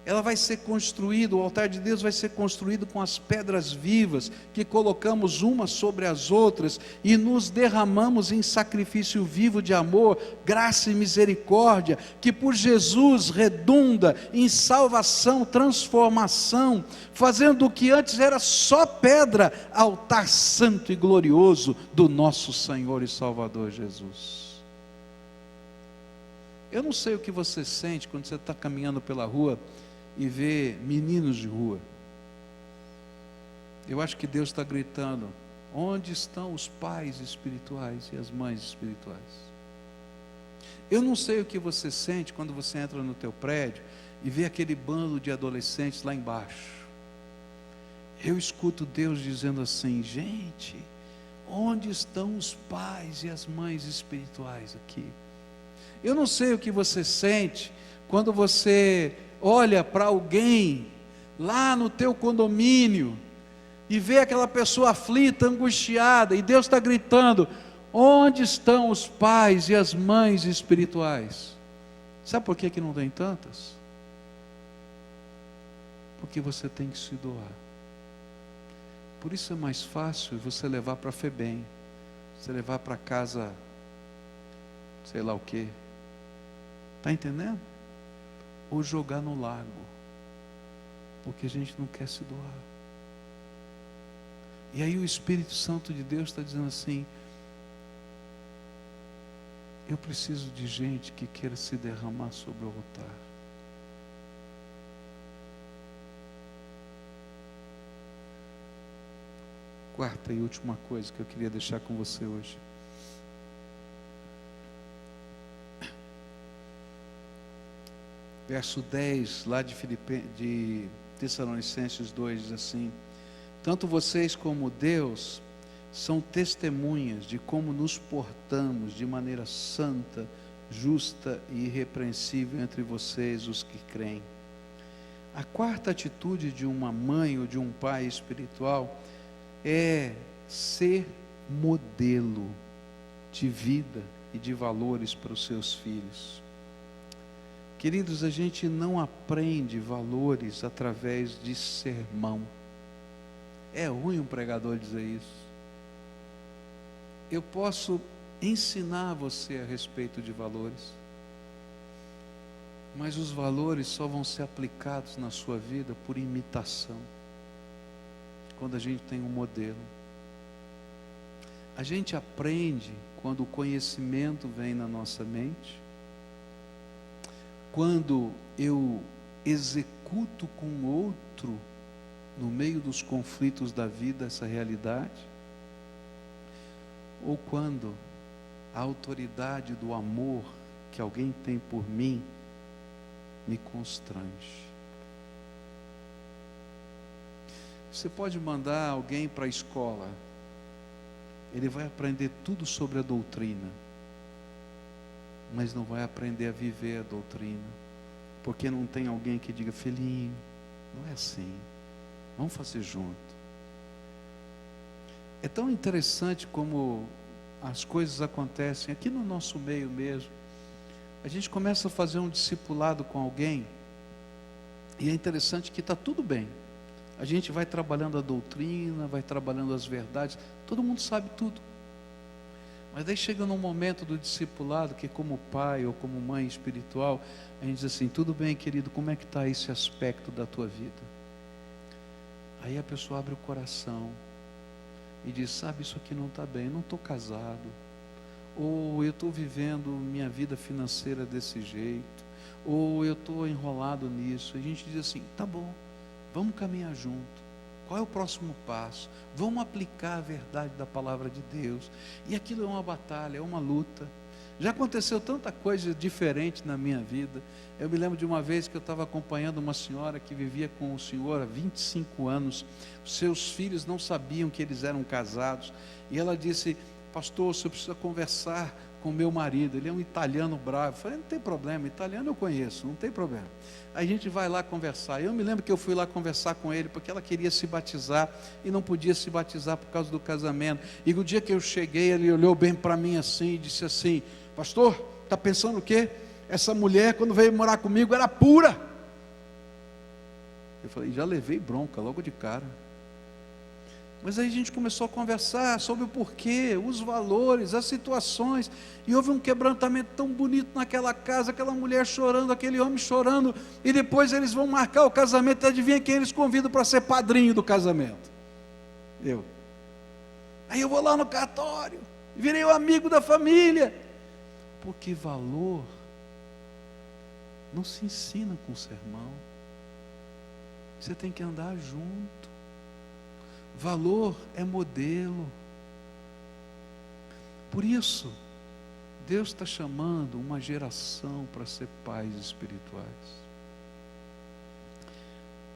Ela vai ser construída, o altar de Deus vai ser construído com as pedras vivas, que colocamos umas sobre as outras, e nos derramamos em sacrifício vivo de amor, graça e misericórdia, que por Jesus redunda em salvação, transformação, fazendo o que antes era só pedra, altar santo e glorioso do nosso Senhor e Salvador Jesus. Eu não sei o que você sente quando você está caminhando pela rua e ver meninos de rua. Eu acho que Deus está gritando: onde estão os pais espirituais e as mães espirituais? Eu não sei o que você sente quando você entra no teu prédio e vê aquele bando de adolescentes lá embaixo. Eu escuto Deus dizendo assim: gente, onde estão os pais e as mães espirituais aqui? Eu não sei o que você sente quando você olha para alguém lá no teu condomínio e vê aquela pessoa aflita, angustiada, e Deus está gritando: onde estão os pais e as mães espirituais? Sabe por que não tem tantas? Porque você tem que se doar. Por isso é mais fácil você levar para a FEBEM, você levar para casa, sei lá o quê. Está entendendo? Ou jogar no lago, porque a gente não quer se doar. E aí o Espírito Santo de Deus está dizendo assim: eu preciso de gente que queira se derramar sobre o altar. Quarta e última coisa que eu queria deixar com você hoje. Verso 10, lá de Tessalonicenses 2, diz assim: tanto vocês como Deus são testemunhas de como nos portamos de maneira santa, justa e irrepreensível entre vocês, os que creem. A quarta atitude de uma mãe ou de um pai espiritual é ser modelo de vida e de valores para os seus filhos. Queridos, a gente não aprende valores através de sermão. É ruim um pregador dizer isso. Eu posso ensinar você a respeito de valores, mas os valores só vão ser aplicados na sua vida por imitação, quando a gente tem um modelo. A gente aprende quando o conhecimento vem na nossa mente, quando eu executo com o outro, no meio dos conflitos da vida, essa realidade, ou quando a autoridade do amor que alguém tem por mim me constrange. Você pode mandar alguém para a escola, ele vai aprender tudo sobre a doutrina, mas não vai aprender a viver a doutrina, porque não tem alguém que diga: filhinho, não é assim, vamos fazer junto. É tão interessante como as coisas acontecem aqui no nosso meio mesmo. A gente começa a fazer um discipulado com alguém, e é interessante que está tudo bem. A gente vai trabalhando a doutrina, vai trabalhando as verdades, todo mundo sabe tudo. Mas daí chega num momento do discipulado que, como pai ou como mãe espiritual, a gente diz assim: tudo bem, querido, como é que está esse aspecto da tua vida? Aí a pessoa abre o coração e diz: sabe, isso aqui não está bem, eu não estou casado, ou eu estou vivendo minha vida financeira desse jeito, ou eu estou enrolado nisso. E a gente diz assim: tá bom, vamos caminhar junto. Qual é o próximo passo? Vamos aplicar a verdade da palavra de Deus. E aquilo é uma batalha, é uma luta. Já aconteceu tanta coisa diferente na minha vida. Eu me lembro de uma vez que eu estava acompanhando uma senhora que vivia com o senhor há 25 anos. Seus filhos não sabiam que eles eram casados. E ela disse: pastor, o senhor precisa conversar com meu marido, ele é um italiano bravo. Eu falei: não tem problema, italiano eu conheço, não tem problema. Aí a gente vai lá conversar. Eu me lembro que eu fui lá conversar com ele, porque ela queria se batizar, e não podia se batizar por causa do casamento. E no dia que eu cheguei, ele olhou bem para mim assim, e disse assim: pastor, está pensando o quê? Essa mulher, quando veio morar comigo, era pura. Eu falei: já levei bronca logo de cara. Mas aí a gente começou a conversar sobre o porquê, os valores, as situações, e houve um quebrantamento tão bonito naquela casa, aquela mulher chorando, aquele homem chorando, e depois eles vão marcar o casamento. Adivinha quem eles convidam para ser padrinho do casamento? Eu. Aí eu vou lá no cartório, virei o amigo da família, porque valor não se ensina com sermão, você tem que andar junto. Valor é modelo. Por isso, Deus está chamando uma geração para ser pais espirituais.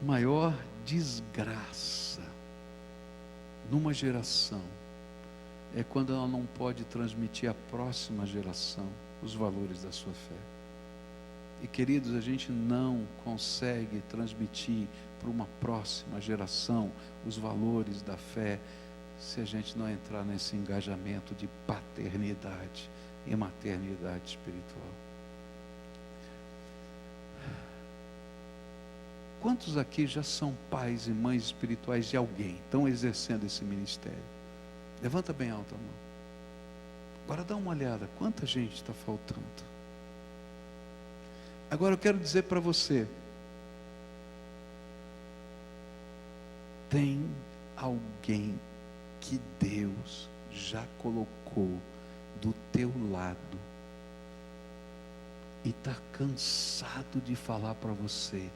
Maior desgraça numa geração é quando ela não pode transmitir à próxima geração os valores da sua fé. E queridos, a gente não consegue transmitir para uma próxima geração os valores da fé se a gente não entrar nesse engajamento de paternidade e maternidade espiritual. Quantos aqui já são pais e mães espirituais de alguém, estão exercendo esse ministério? Levanta bem alto a mão. Agora dá uma olhada, quanta gente está faltando. Agora eu quero dizer para você, tem alguém que Deus já colocou do teu lado e está cansado de falar para você: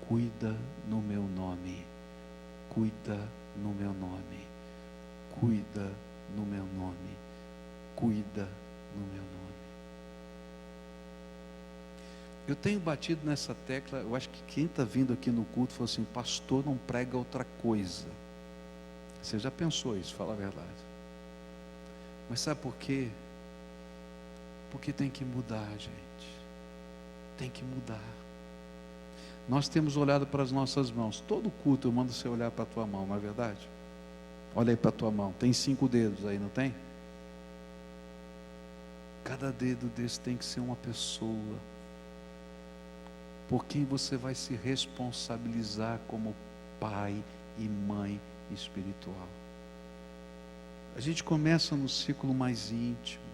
cuida no meu nome, cuida no meu nome, cuida no meu nome, cuida no meu nome. Eu tenho batido nessa tecla. Eu acho que quem está vindo aqui no culto falou assim: pastor, não prega outra coisa. Você já pensou isso, fala a verdade. Mas sabe por quê? Porque tem que mudar, gente. Tem que mudar. Nós temos olhado para as nossas mãos. Todo culto eu mando você olhar para a tua mão, não é verdade? Olha aí para a tua mão. Tem 5 dedos aí, não tem? Cada dedo desse tem que ser uma pessoa por quem você vai se responsabilizar como pai e mãe espiritual. A gente começa no ciclo mais íntimo,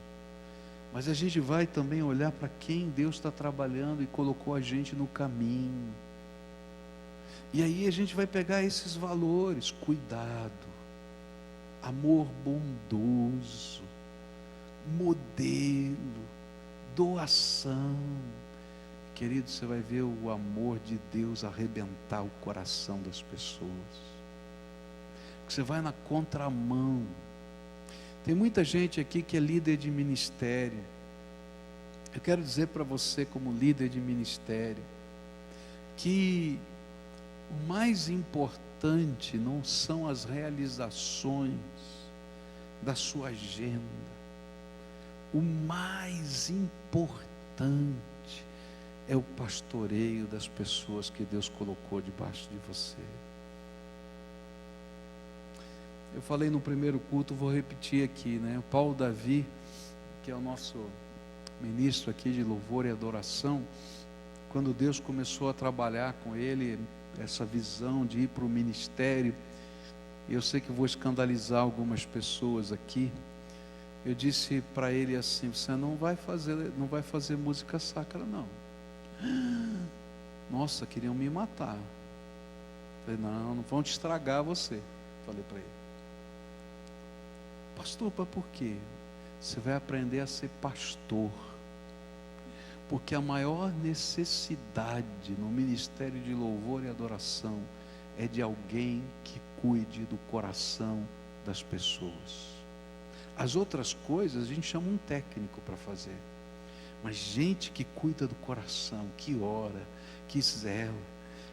mas a gente vai também olhar para quem Deus está trabalhando e colocou a gente no caminho. E aí a gente vai pegar esses valores: cuidado, amor bondoso, modelo, doação. Querido, você vai ver o amor de Deus arrebentar o coração das pessoas. Você vai na contramão. Tem muita gente aqui que é líder de ministério. Eu quero dizer para você, como líder de ministério, que O mais importante não são as realizações da sua agenda. O mais importante é o pastoreio das pessoas que Deus colocou debaixo de você. Eu falei no primeiro culto, vou repetir aqui, né? O Paulo Davi, que é o nosso ministro aqui de louvor e adoração, quando Deus começou a trabalhar com ele, essa visão de ir para o ministério, e eu sei que vou escandalizar algumas pessoas aqui, eu disse para ele assim: você não vai fazer música sacra, não. Nossa, queriam me matar. Falei: não vão te estragar você. Falei para ele: pastor, para por quê? Você vai aprender a ser pastor. Porque a maior necessidade no ministério de louvor e adoração é de alguém que cuide do coração das pessoas. As outras coisas a gente chama um técnico para fazer. Mas gente que cuida do coração, que ora, que zela,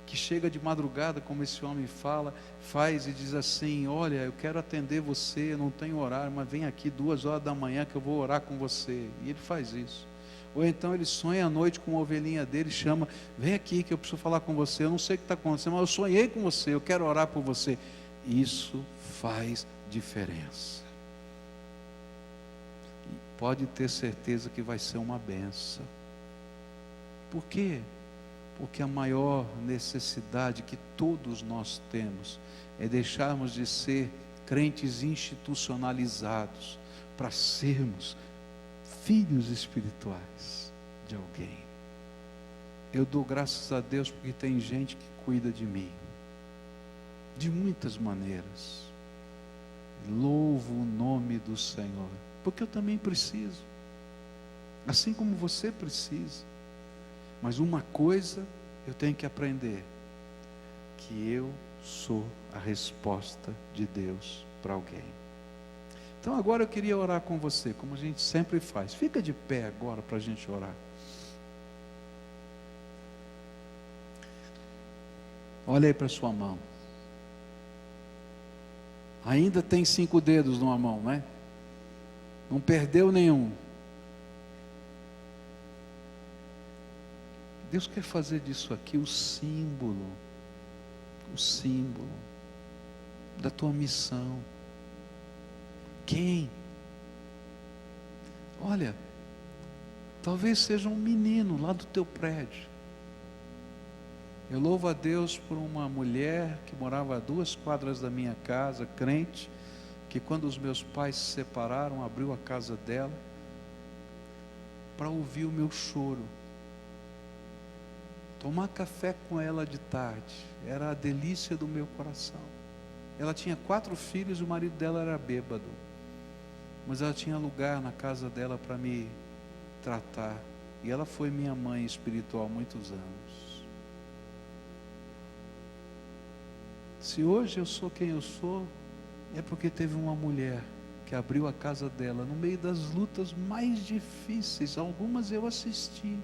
que chega de madrugada, como esse homem faz e diz assim: olha, eu quero atender você, eu não tenho horário, mas vem aqui 2 horas da manhã que eu vou orar com você. E ele faz isso. Ou então ele sonha à noite com uma ovelhinha dele, chama: vem aqui que eu preciso falar com você, eu não sei o que está acontecendo, mas eu sonhei com você, eu quero orar por você. Isso faz diferença. Pode ter certeza que vai ser uma benção. Por quê? Porque a maior necessidade que todos nós temos é deixarmos de ser crentes institucionalizados para sermos filhos espirituais de alguém. Eu dou graças a Deus porque tem gente que cuida de mim, de muitas maneiras. Louvo o nome do Senhor, porque eu também preciso, assim como você precisa. Mas uma coisa eu tenho que aprender: que eu sou a resposta de Deus para alguém. Então agora eu queria orar com você, como a gente sempre faz. Fica de pé agora para a gente orar. Olha aí para a sua mão. Ainda tem 5 dedos numa mão, né? Não perdeu nenhum. Deus quer fazer disso aqui o símbolo da tua missão. Quem? Olha, talvez seja um menino lá do teu prédio. Eu louvo a Deus por uma mulher que morava a 2 quadras da minha casa, crente, que quando os meus pais se separaram, abriu a casa dela para ouvir o meu choro. Tomar café com ela de tarde era a delícia do meu coração. Ela tinha 4 filhos e o marido dela era bêbado, mas ela tinha lugar na casa dela para me tratar, e ela foi minha mãe espiritual muitos anos. Se hoje eu sou quem eu sou, é porque teve uma mulher que abriu a casa dela no meio das lutas mais difíceis. Algumas eu assisti,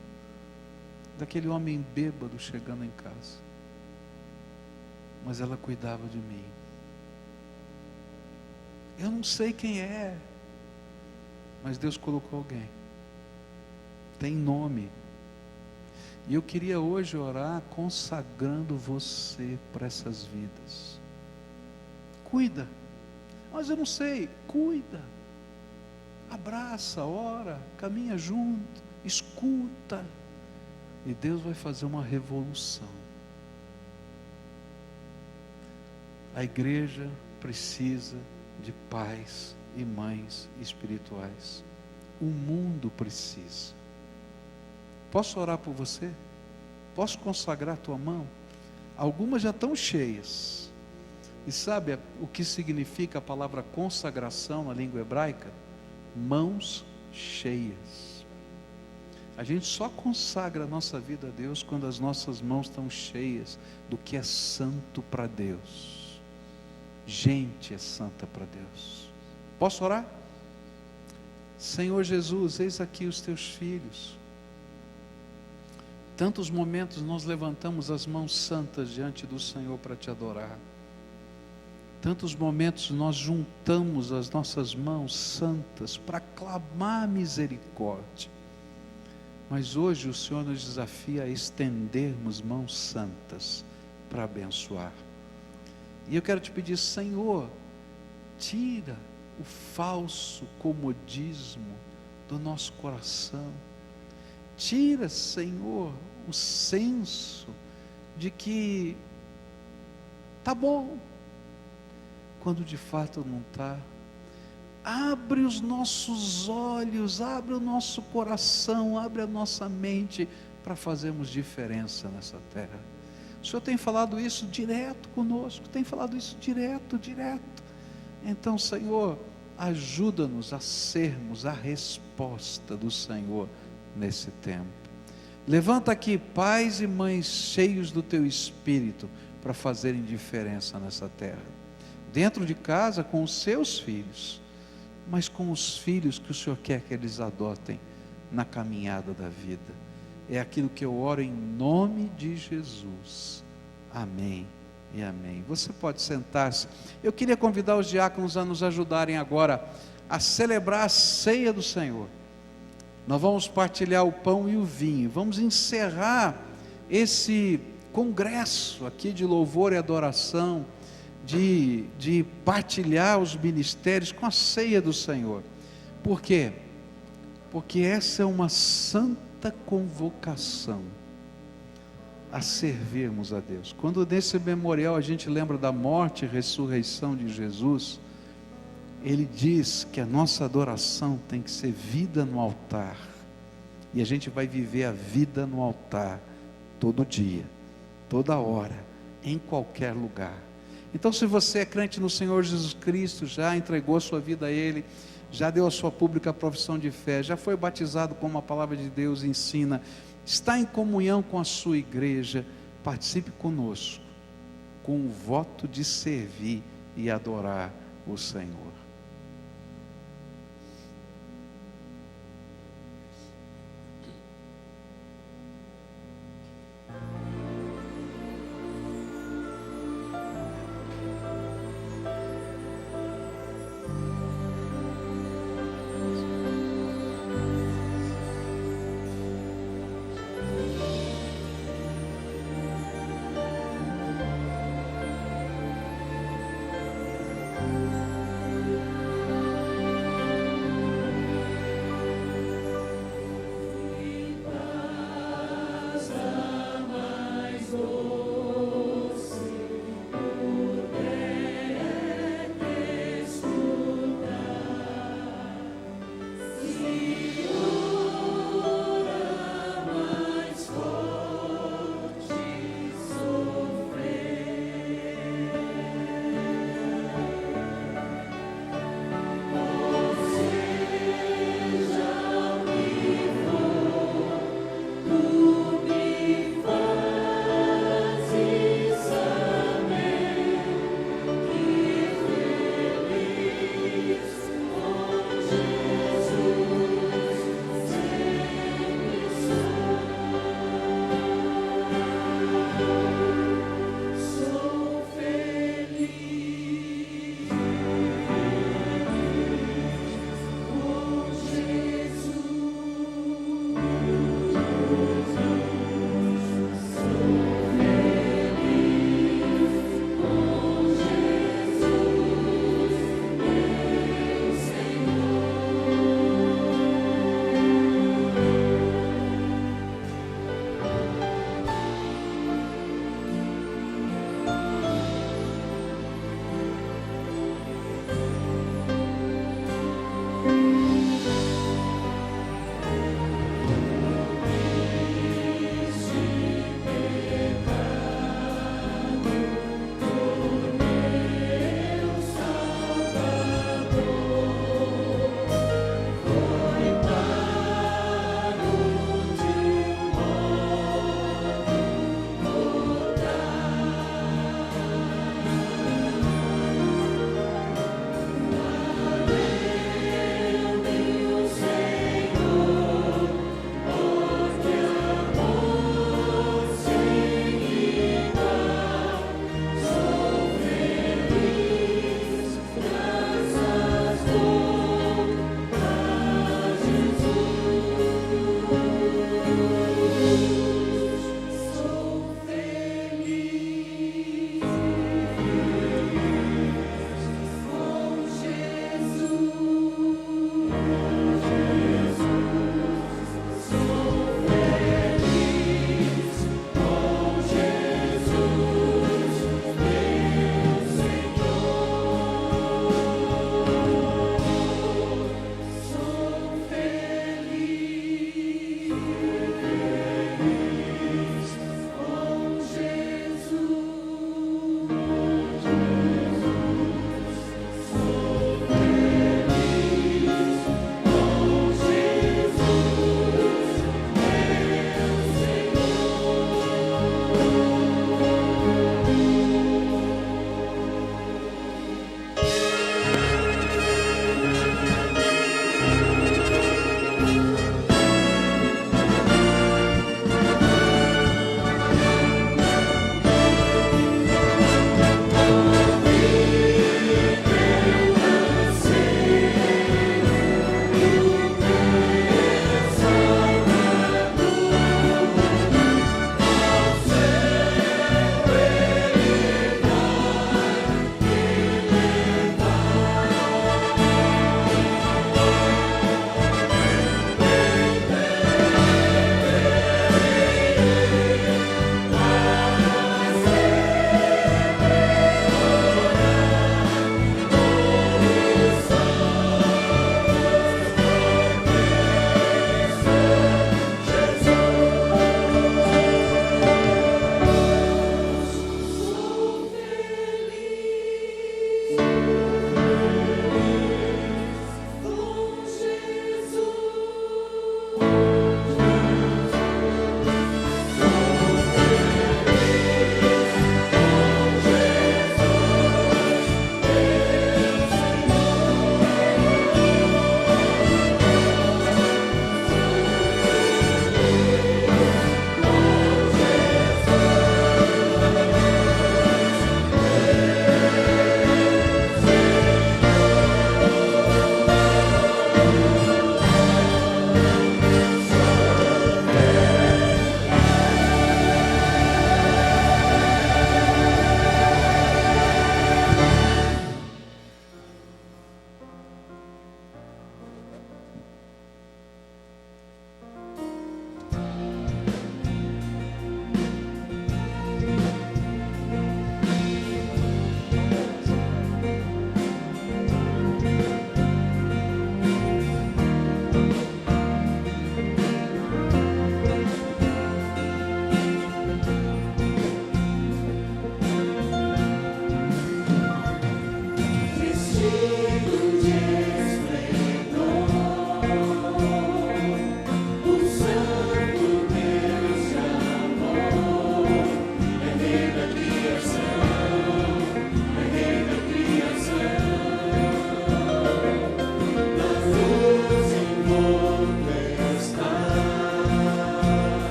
daquele homem bêbado chegando em casa, mas ela cuidava de mim. Eu não sei quem é, mas Deus colocou alguém, tem nome. E eu queria hoje orar consagrando você para essas vidas. Cuida. Mas eu não sei, cuida. Abraça, ora, caminha junto, escuta. E Deus vai fazer uma revolução. A igreja precisa de pais e mães espirituais. O mundo precisa. Posso orar por você? Posso consagrar a tua mão? Algumas já estão cheias. E sabe o que significa a palavra consagração na língua hebraica? Mãos cheias. A gente só consagra a nossa vida a Deus quando as nossas mãos estão cheias do que é santo para Deus. Gente é santa para Deus. Posso orar? Senhor Jesus, eis aqui os teus filhos. Tantos momentos nós levantamos as mãos santas diante do Senhor para te adorar. Tantos momentos nós juntamos as nossas mãos santas para clamar misericórdia. Mas hoje o Senhor nos desafia a estendermos mãos santas para abençoar. E eu quero te pedir, Senhor, tira o falso comodismo do nosso coração. Tira, Senhor, o senso de que está bom, quando de fato não está. Abre os nossos olhos, abre o nosso coração, abre a nossa mente para fazermos diferença nessa terra. O Senhor tem falado isso direto conosco, tem falado isso direto. Então, Senhor, ajuda-nos a sermos a resposta do Senhor nesse tempo. Levanta aqui pais e mães cheios do Teu Espírito para fazerem diferença nessa terra. Dentro de casa com os seus filhos, mas com os filhos que o Senhor quer que eles adotem na caminhada da vida. É aquilo que eu oro em nome de Jesus. Amém e amém. Você pode sentar-se. Eu queria convidar os diáconos a nos ajudarem agora a celebrar a ceia do Senhor. Nós vamos partilhar o pão e o vinho. Vamos encerrar esse congresso aqui de louvor e adoração, de partilhar os ministérios com a ceia do Senhor. Por quê? Porque essa é uma santa convocação a servirmos a Deus. Quando nesse memorial a gente lembra da morte e ressurreição de Jesus, ele diz que a nossa adoração tem que ser vida no altar, e a gente vai viver a vida no altar todo dia, toda hora, em qualquer lugar. Então, se você é crente no Senhor Jesus Cristo, já entregou a sua vida a Ele, já deu a sua pública profissão de fé, já foi batizado como a palavra de Deus ensina, está em comunhão com a sua igreja, participe conosco, com o voto de servir e adorar o Senhor.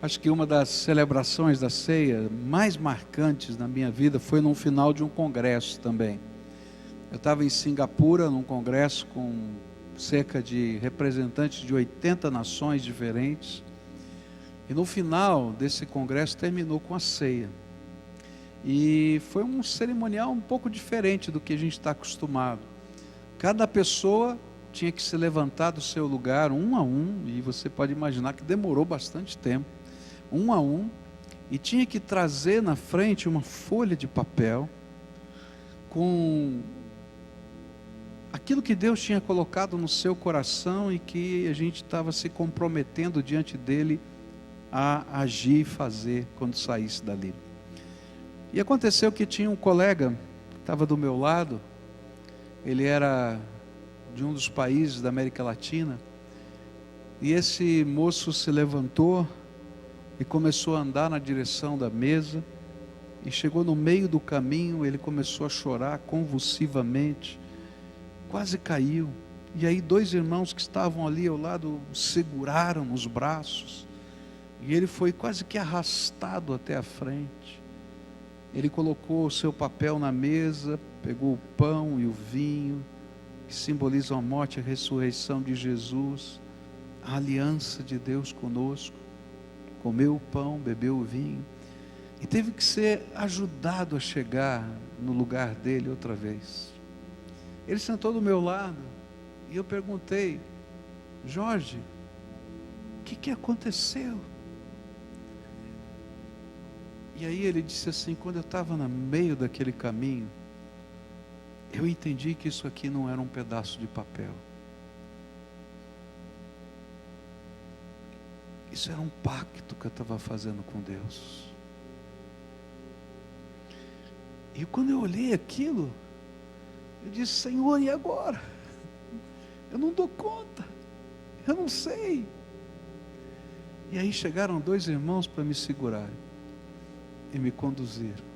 Acho que uma das celebrações da ceia mais marcantes na minha vida foi no final de um congresso também. Eu estava em Singapura, num congresso com cerca de representantes de 80 nações diferentes. E no final desse congresso terminou com a ceia. E foi um cerimonial um pouco diferente do que a gente está acostumado. Cada pessoa tinha que se levantar do seu lugar, um a um, e você pode imaginar que demorou bastante tempo, um a um, e tinha que trazer na frente uma folha de papel com aquilo que Deus tinha colocado no seu coração e que a gente estava se comprometendo diante dele a agir e fazer quando saísse dali. E aconteceu que tinha um colega que estava do meu lado, ele era de um dos países da América Latina, e esse moço se levantou e começou a andar na direção da mesa, e chegou no meio do caminho, ele começou a chorar convulsivamente, quase caiu, e aí 2 irmãos que estavam ali ao lado o seguraram nos braços, e ele foi quase que arrastado até a frente. Ele colocou o seu papel na mesa, pegou o pão e o vinho, que simbolizam a morte e a ressurreição de Jesus, a aliança de Deus conosco, comeu o pão, bebeu o vinho, e teve que ser ajudado a chegar no lugar dele outra vez. Ele sentou do meu lado, e eu perguntei: Jorge, o que aconteceu? E aí ele disse assim: quando eu estava no meio daquele caminho, eu entendi que isso aqui não era um pedaço de papel. Isso era um pacto que eu estava fazendo com Deus. E quando eu olhei aquilo, eu disse: Senhor, e agora? Eu não dou conta, eu não sei. E aí chegaram 2 irmãos para me segurar e me conduziram.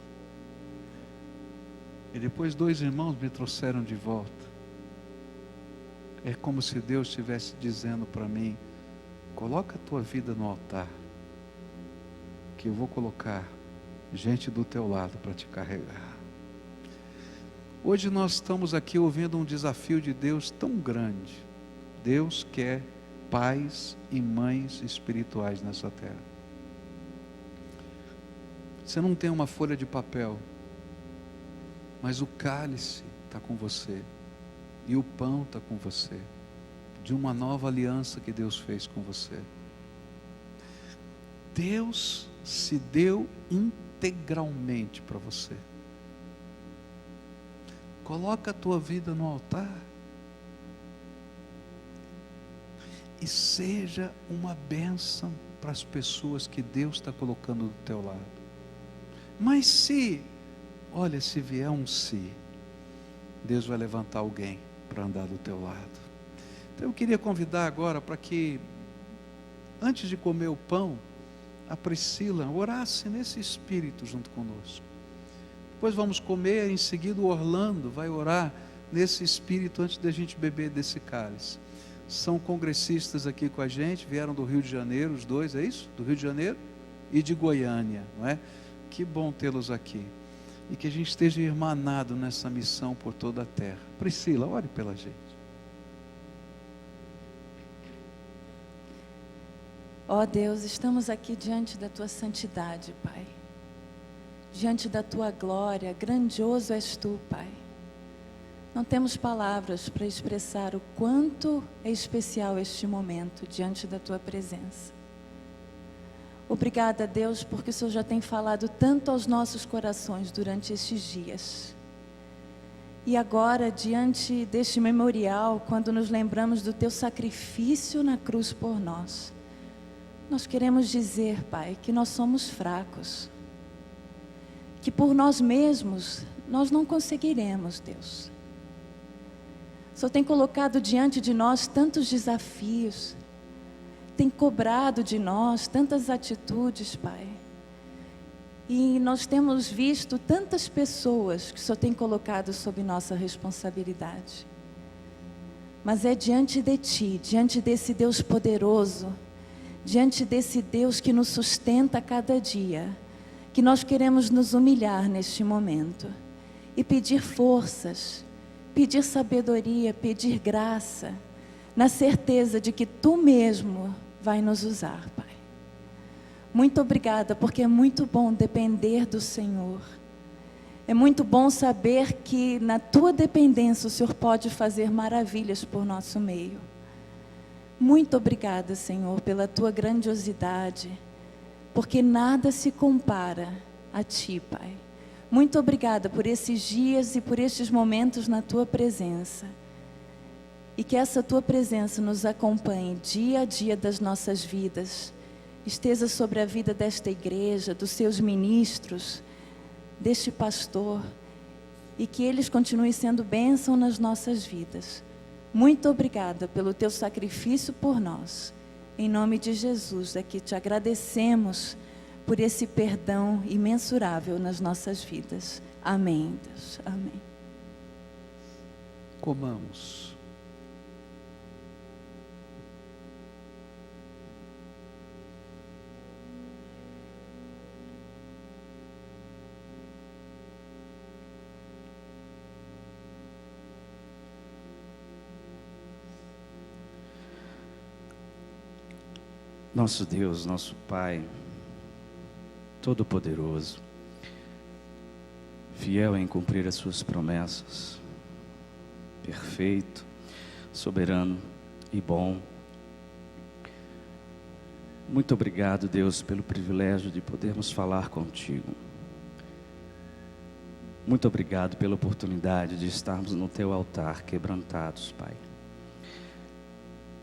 E depois 2 irmãos me trouxeram de volta. É como se Deus estivesse dizendo para mim: coloca a tua vida no altar, que eu vou colocar gente do teu lado para te carregar. Hoje nós estamos aqui ouvindo um desafio de Deus tão grande. Deus quer pais e mães espirituais nessa terra. Você não tem uma folha de papel, mas o cálice está com você, e o pão está com você, de uma nova aliança que Deus fez com você. Deus se deu integralmente para você. Coloca a tua vida no altar e seja uma bênção para as pessoas que Deus está colocando do teu lado. Mas se vier um se, Deus vai levantar alguém para andar do teu lado. Então eu queria convidar agora para que, antes de comer o pão, a Priscila orasse nesse espírito junto conosco. Depois vamos comer, em seguida o Orlando vai orar nesse espírito antes da gente beber desse cálice. São congressistas aqui com a gente, vieram do Rio de Janeiro, os 2, é isso? Do Rio de Janeiro e de Goiânia, não é? Que bom tê-los aqui. E que a gente esteja irmanado nessa missão por toda a terra. Priscila, ore pela gente. Ó Deus, estamos aqui diante da Tua santidade, Pai. Diante da Tua glória, grandioso és Tu, Pai. Não temos palavras para expressar o quanto é especial este momento diante da Tua presença. Obrigada, Deus, porque o Senhor já tem falado tanto aos nossos corações durante estes dias. E agora, diante deste memorial, quando nos lembramos do Teu sacrifício na cruz por nós, nós queremos dizer, Pai, que nós somos fracos, que por nós mesmos nós não conseguiremos, Deus. O Senhor tem colocado diante de nós tantos desafios, tem cobrado de nós tantas atitudes, Pai. E nós temos visto tantas pessoas que o Senhor tem colocado sob nossa responsabilidade. Mas é diante de Ti, diante desse Deus poderoso, diante desse Deus que nos sustenta a cada dia, que nós queremos nos humilhar neste momento e pedir forças, pedir sabedoria, pedir graça, na certeza de que Tu mesmo vai nos usar, Pai. Muito obrigada, porque é muito bom depender do Senhor. É muito bom saber que na Tua dependência o Senhor pode fazer maravilhas por nosso meio. Muito obrigada, Senhor, pela Tua grandiosidade, porque nada se compara a Ti, Pai. Muito obrigada por esses dias e por estes momentos na Tua presença. E que essa Tua presença nos acompanhe dia a dia das nossas vidas. Esteja sobre a vida desta igreja, dos seus ministros, deste pastor. E que eles continuem sendo bênção nas nossas vidas. Muito obrigada pelo Teu sacrifício por nós. Em nome de Jesus, é que Te agradecemos por esse perdão imensurável nas nossas vidas. Amém, Deus. Amém. Comamos. Nosso Deus, nosso Pai, Todo-Poderoso, fiel em cumprir as Suas promessas, perfeito, soberano e bom. Muito obrigado, Deus, pelo privilégio de podermos falar contigo. Muito obrigado pela oportunidade de estarmos no Teu altar quebrantados, Pai.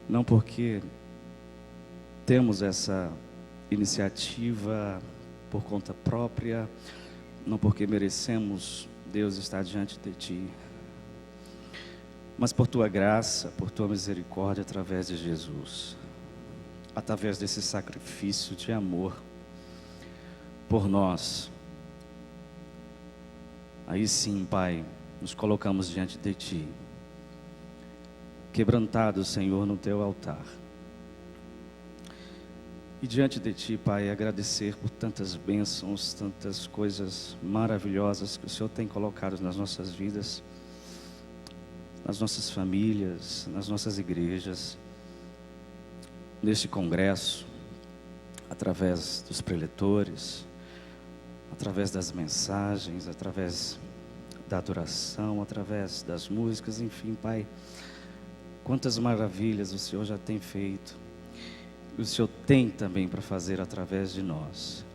Não porque temos essa iniciativa por conta própria, não porque merecemos, Deus, estar diante de Ti, mas por Tua graça, por Tua misericórdia, através de Jesus, através desse sacrifício de amor por nós. Aí sim, Pai, nos colocamos diante de Ti, quebrantados, Senhor, no Teu altar. E diante de Ti, Pai, agradecer por tantas bênçãos, tantas coisas maravilhosas que o Senhor tem colocado nas nossas vidas, nas nossas famílias, nas nossas igrejas, neste congresso, através dos preletores, através das mensagens, através da adoração, através das músicas, enfim, Pai, quantas maravilhas o Senhor já tem feito. O Senhor tem também para fazer através de nós.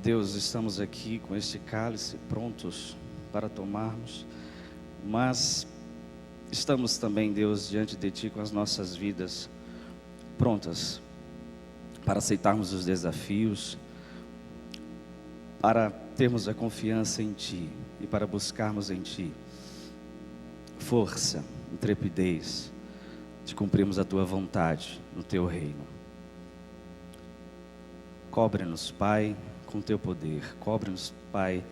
Deus, estamos aqui com este cálice prontos para tomarmos, mas estamos também, Deus, diante de Ti com as nossas vidas prontas para aceitarmos os desafios, para termos a confiança em Ti e para buscarmos em Ti força, intrepidez, de cumprirmos a Tua vontade no Teu reino. Cobre-nos, Pai, com o Teu poder. Cobre-nos, Pai,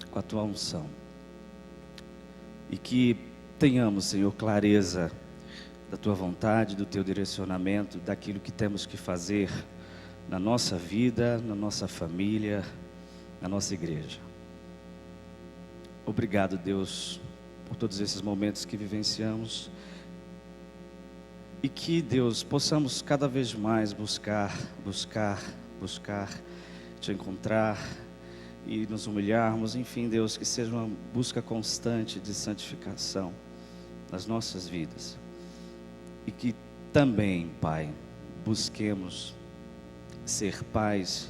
com a Tua unção. E que tenhamos, Senhor, clareza da Tua vontade, do Teu direcionamento, daquilo que temos que fazer na nossa vida, na nossa família, na nossa igreja. Obrigado, Deus, por todos esses momentos que vivenciamos. E que, Deus, possamos cada vez mais buscar Te encontrar e nos humilharmos. Enfim, Deus, que seja uma busca constante de santificação nas nossas vidas. E que também, Pai, busquemos ser pais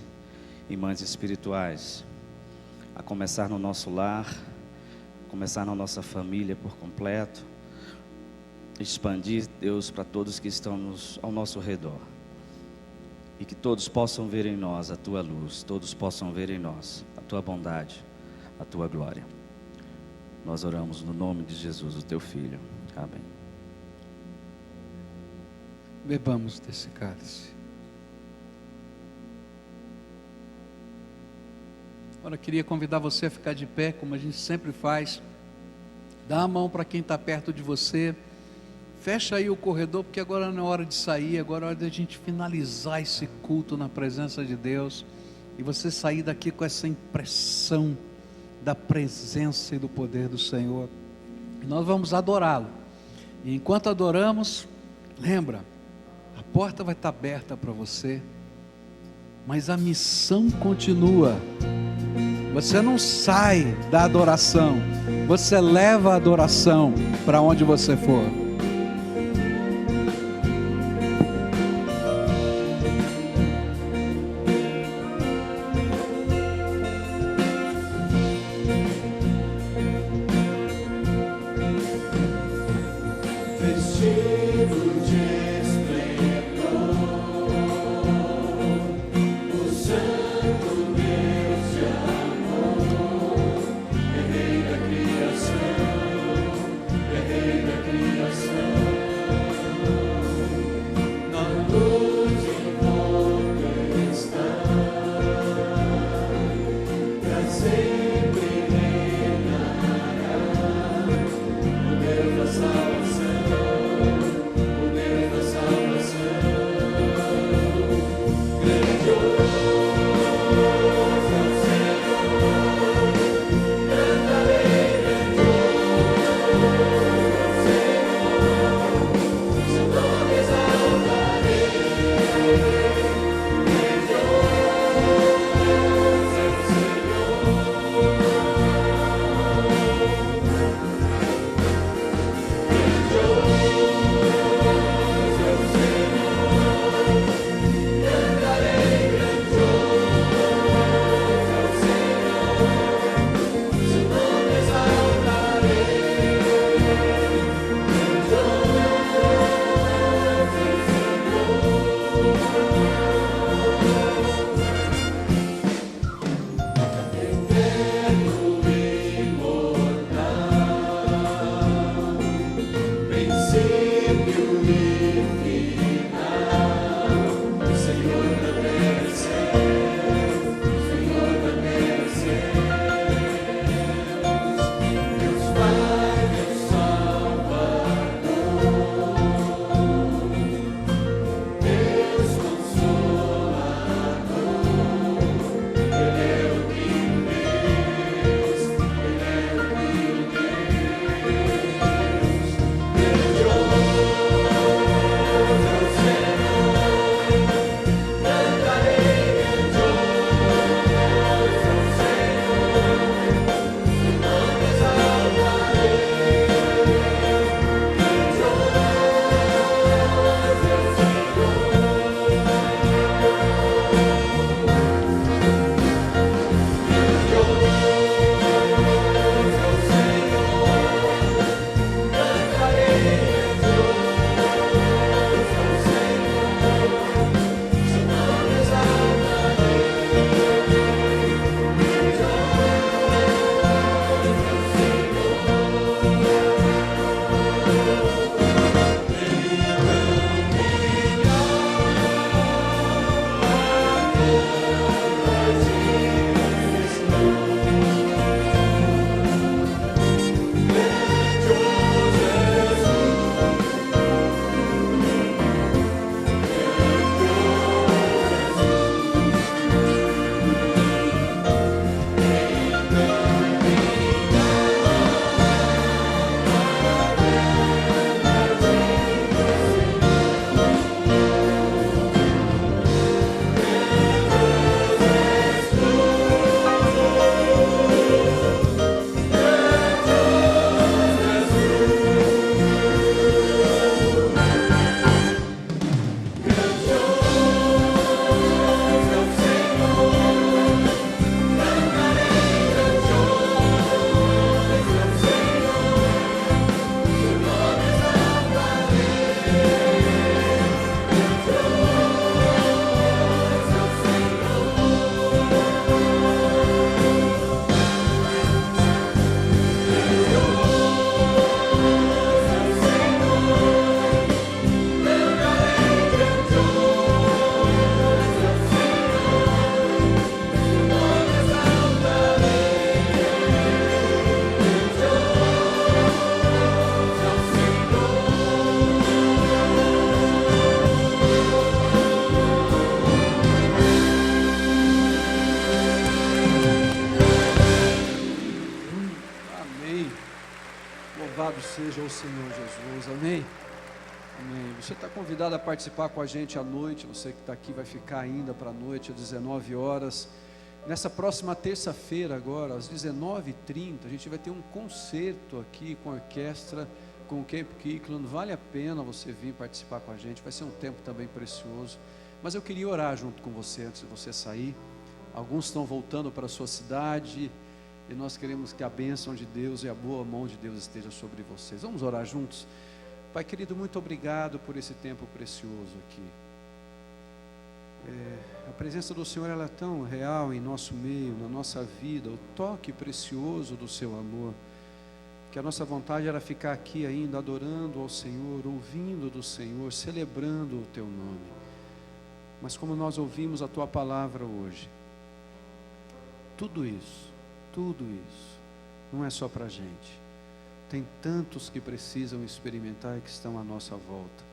e mães espirituais, a começar no nosso lar, começar na nossa família por completo, expandir, Deus, para todos que estão ao nosso redor. E que todos possam ver em nós a Tua luz, todos possam ver em nós a Tua bondade, a Tua glória. Nós oramos no nome de Jesus, o Teu Filho. Amém. Bebamos desse cálice. Agora, queria convidar você a ficar de pé, como a gente sempre faz. Dá a mão para quem está perto de você. Fecha aí o corredor, porque agora não é hora de sair, agora é hora da gente finalizar esse culto na presença de Deus. E você sair daqui com essa impressão da presença e do poder do Senhor. E nós vamos adorá-lo. E enquanto adoramos, lembra, a porta vai estar aberta para você, mas a missão continua. Você não sai da adoração, você leva a adoração para onde você for. Deus, Senhor Jesus, amém? Amém. Você está convidado a participar com a gente à noite, você que está aqui vai ficar ainda para a noite, às 19 horas. Nessa próxima terça-feira agora, às 19h30, a gente vai ter um concerto aqui com a orquestra, com o Camp Kirkland. Vale a pena você vir participar com a gente, vai ser um tempo também precioso. Mas eu queria orar junto com você antes de você sair. Alguns estão voltando para a sua cidade e nós queremos que a bênção de Deus e a boa mão de Deus esteja sobre vocês. Vamos orar juntos? Pai querido, muito obrigado por esse tempo precioso aqui. A presença do Senhor, ela é tão real em nosso meio, na nossa vida, o toque precioso do seu amor, que a nossa vontade era ficar aqui ainda adorando ao Senhor, ouvindo do Senhor, celebrando o teu nome. Mas como nós ouvimos a tua palavra hoje, tudo isso não é só para a gente. Tem tantos que precisam experimentar e que estão à nossa volta.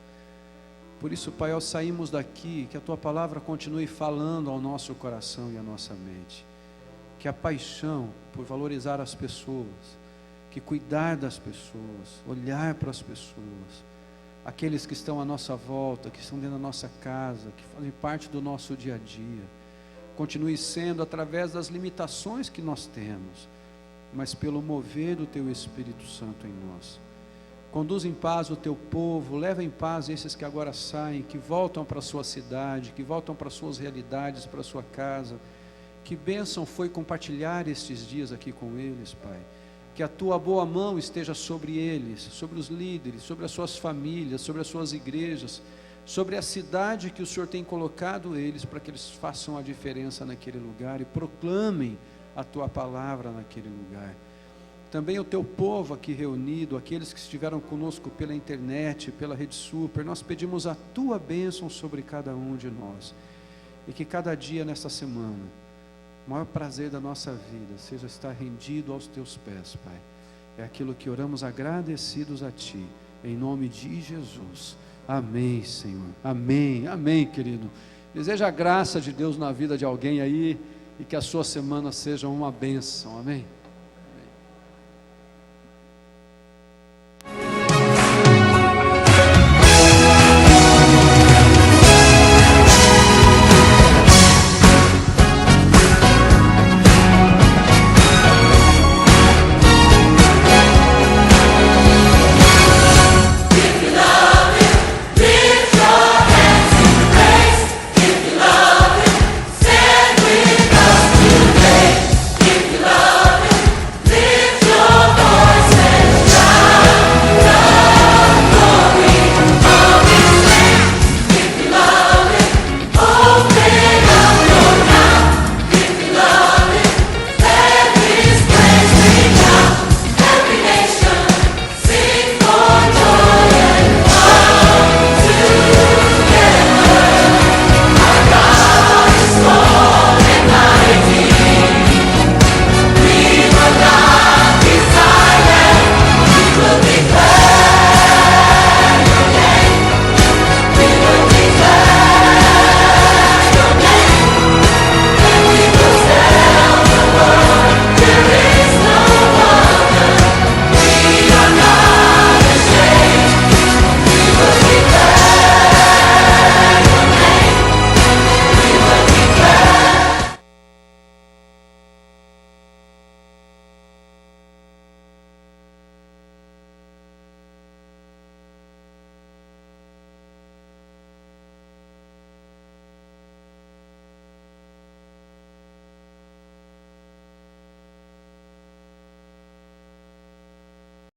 Por isso, Pai, ao sairmos daqui, que a tua palavra continue falando ao nosso coração e à nossa mente. Que a paixão por valorizar as pessoas, que cuidar das pessoas, olhar para as pessoas, aqueles que estão à nossa volta, que estão dentro da nossa casa, que fazem parte do nosso dia a dia, continue sendo através das limitações que nós temos, mas pelo mover do teu Espírito Santo em nós. Conduz em paz o teu povo, leva em paz esses que agora saem, que voltam para a sua cidade, que voltam para as suas realidades, para a sua casa. Que bênção foi compartilhar estes dias aqui com eles, Pai. Que a tua boa mão esteja sobre eles, sobre os líderes, sobre as suas famílias, sobre as suas igrejas, sobre a cidade que o Senhor tem colocado eles, para que eles façam a diferença naquele lugar e proclamem a tua palavra naquele lugar. Também o teu povo aqui reunido, aqueles que estiveram conosco pela internet, pela Rede Super, nós pedimos a tua bênção sobre cada um de nós. E que cada dia nesta semana, o maior prazer da nossa vida seja estar rendido aos teus pés, Pai. É aquilo que oramos agradecidos a ti, em nome de Jesus. Amém, Senhor. Amém, amém, querido. Deseja a graça de Deus na vida de alguém aí e que a sua semana seja uma bênção. Amém.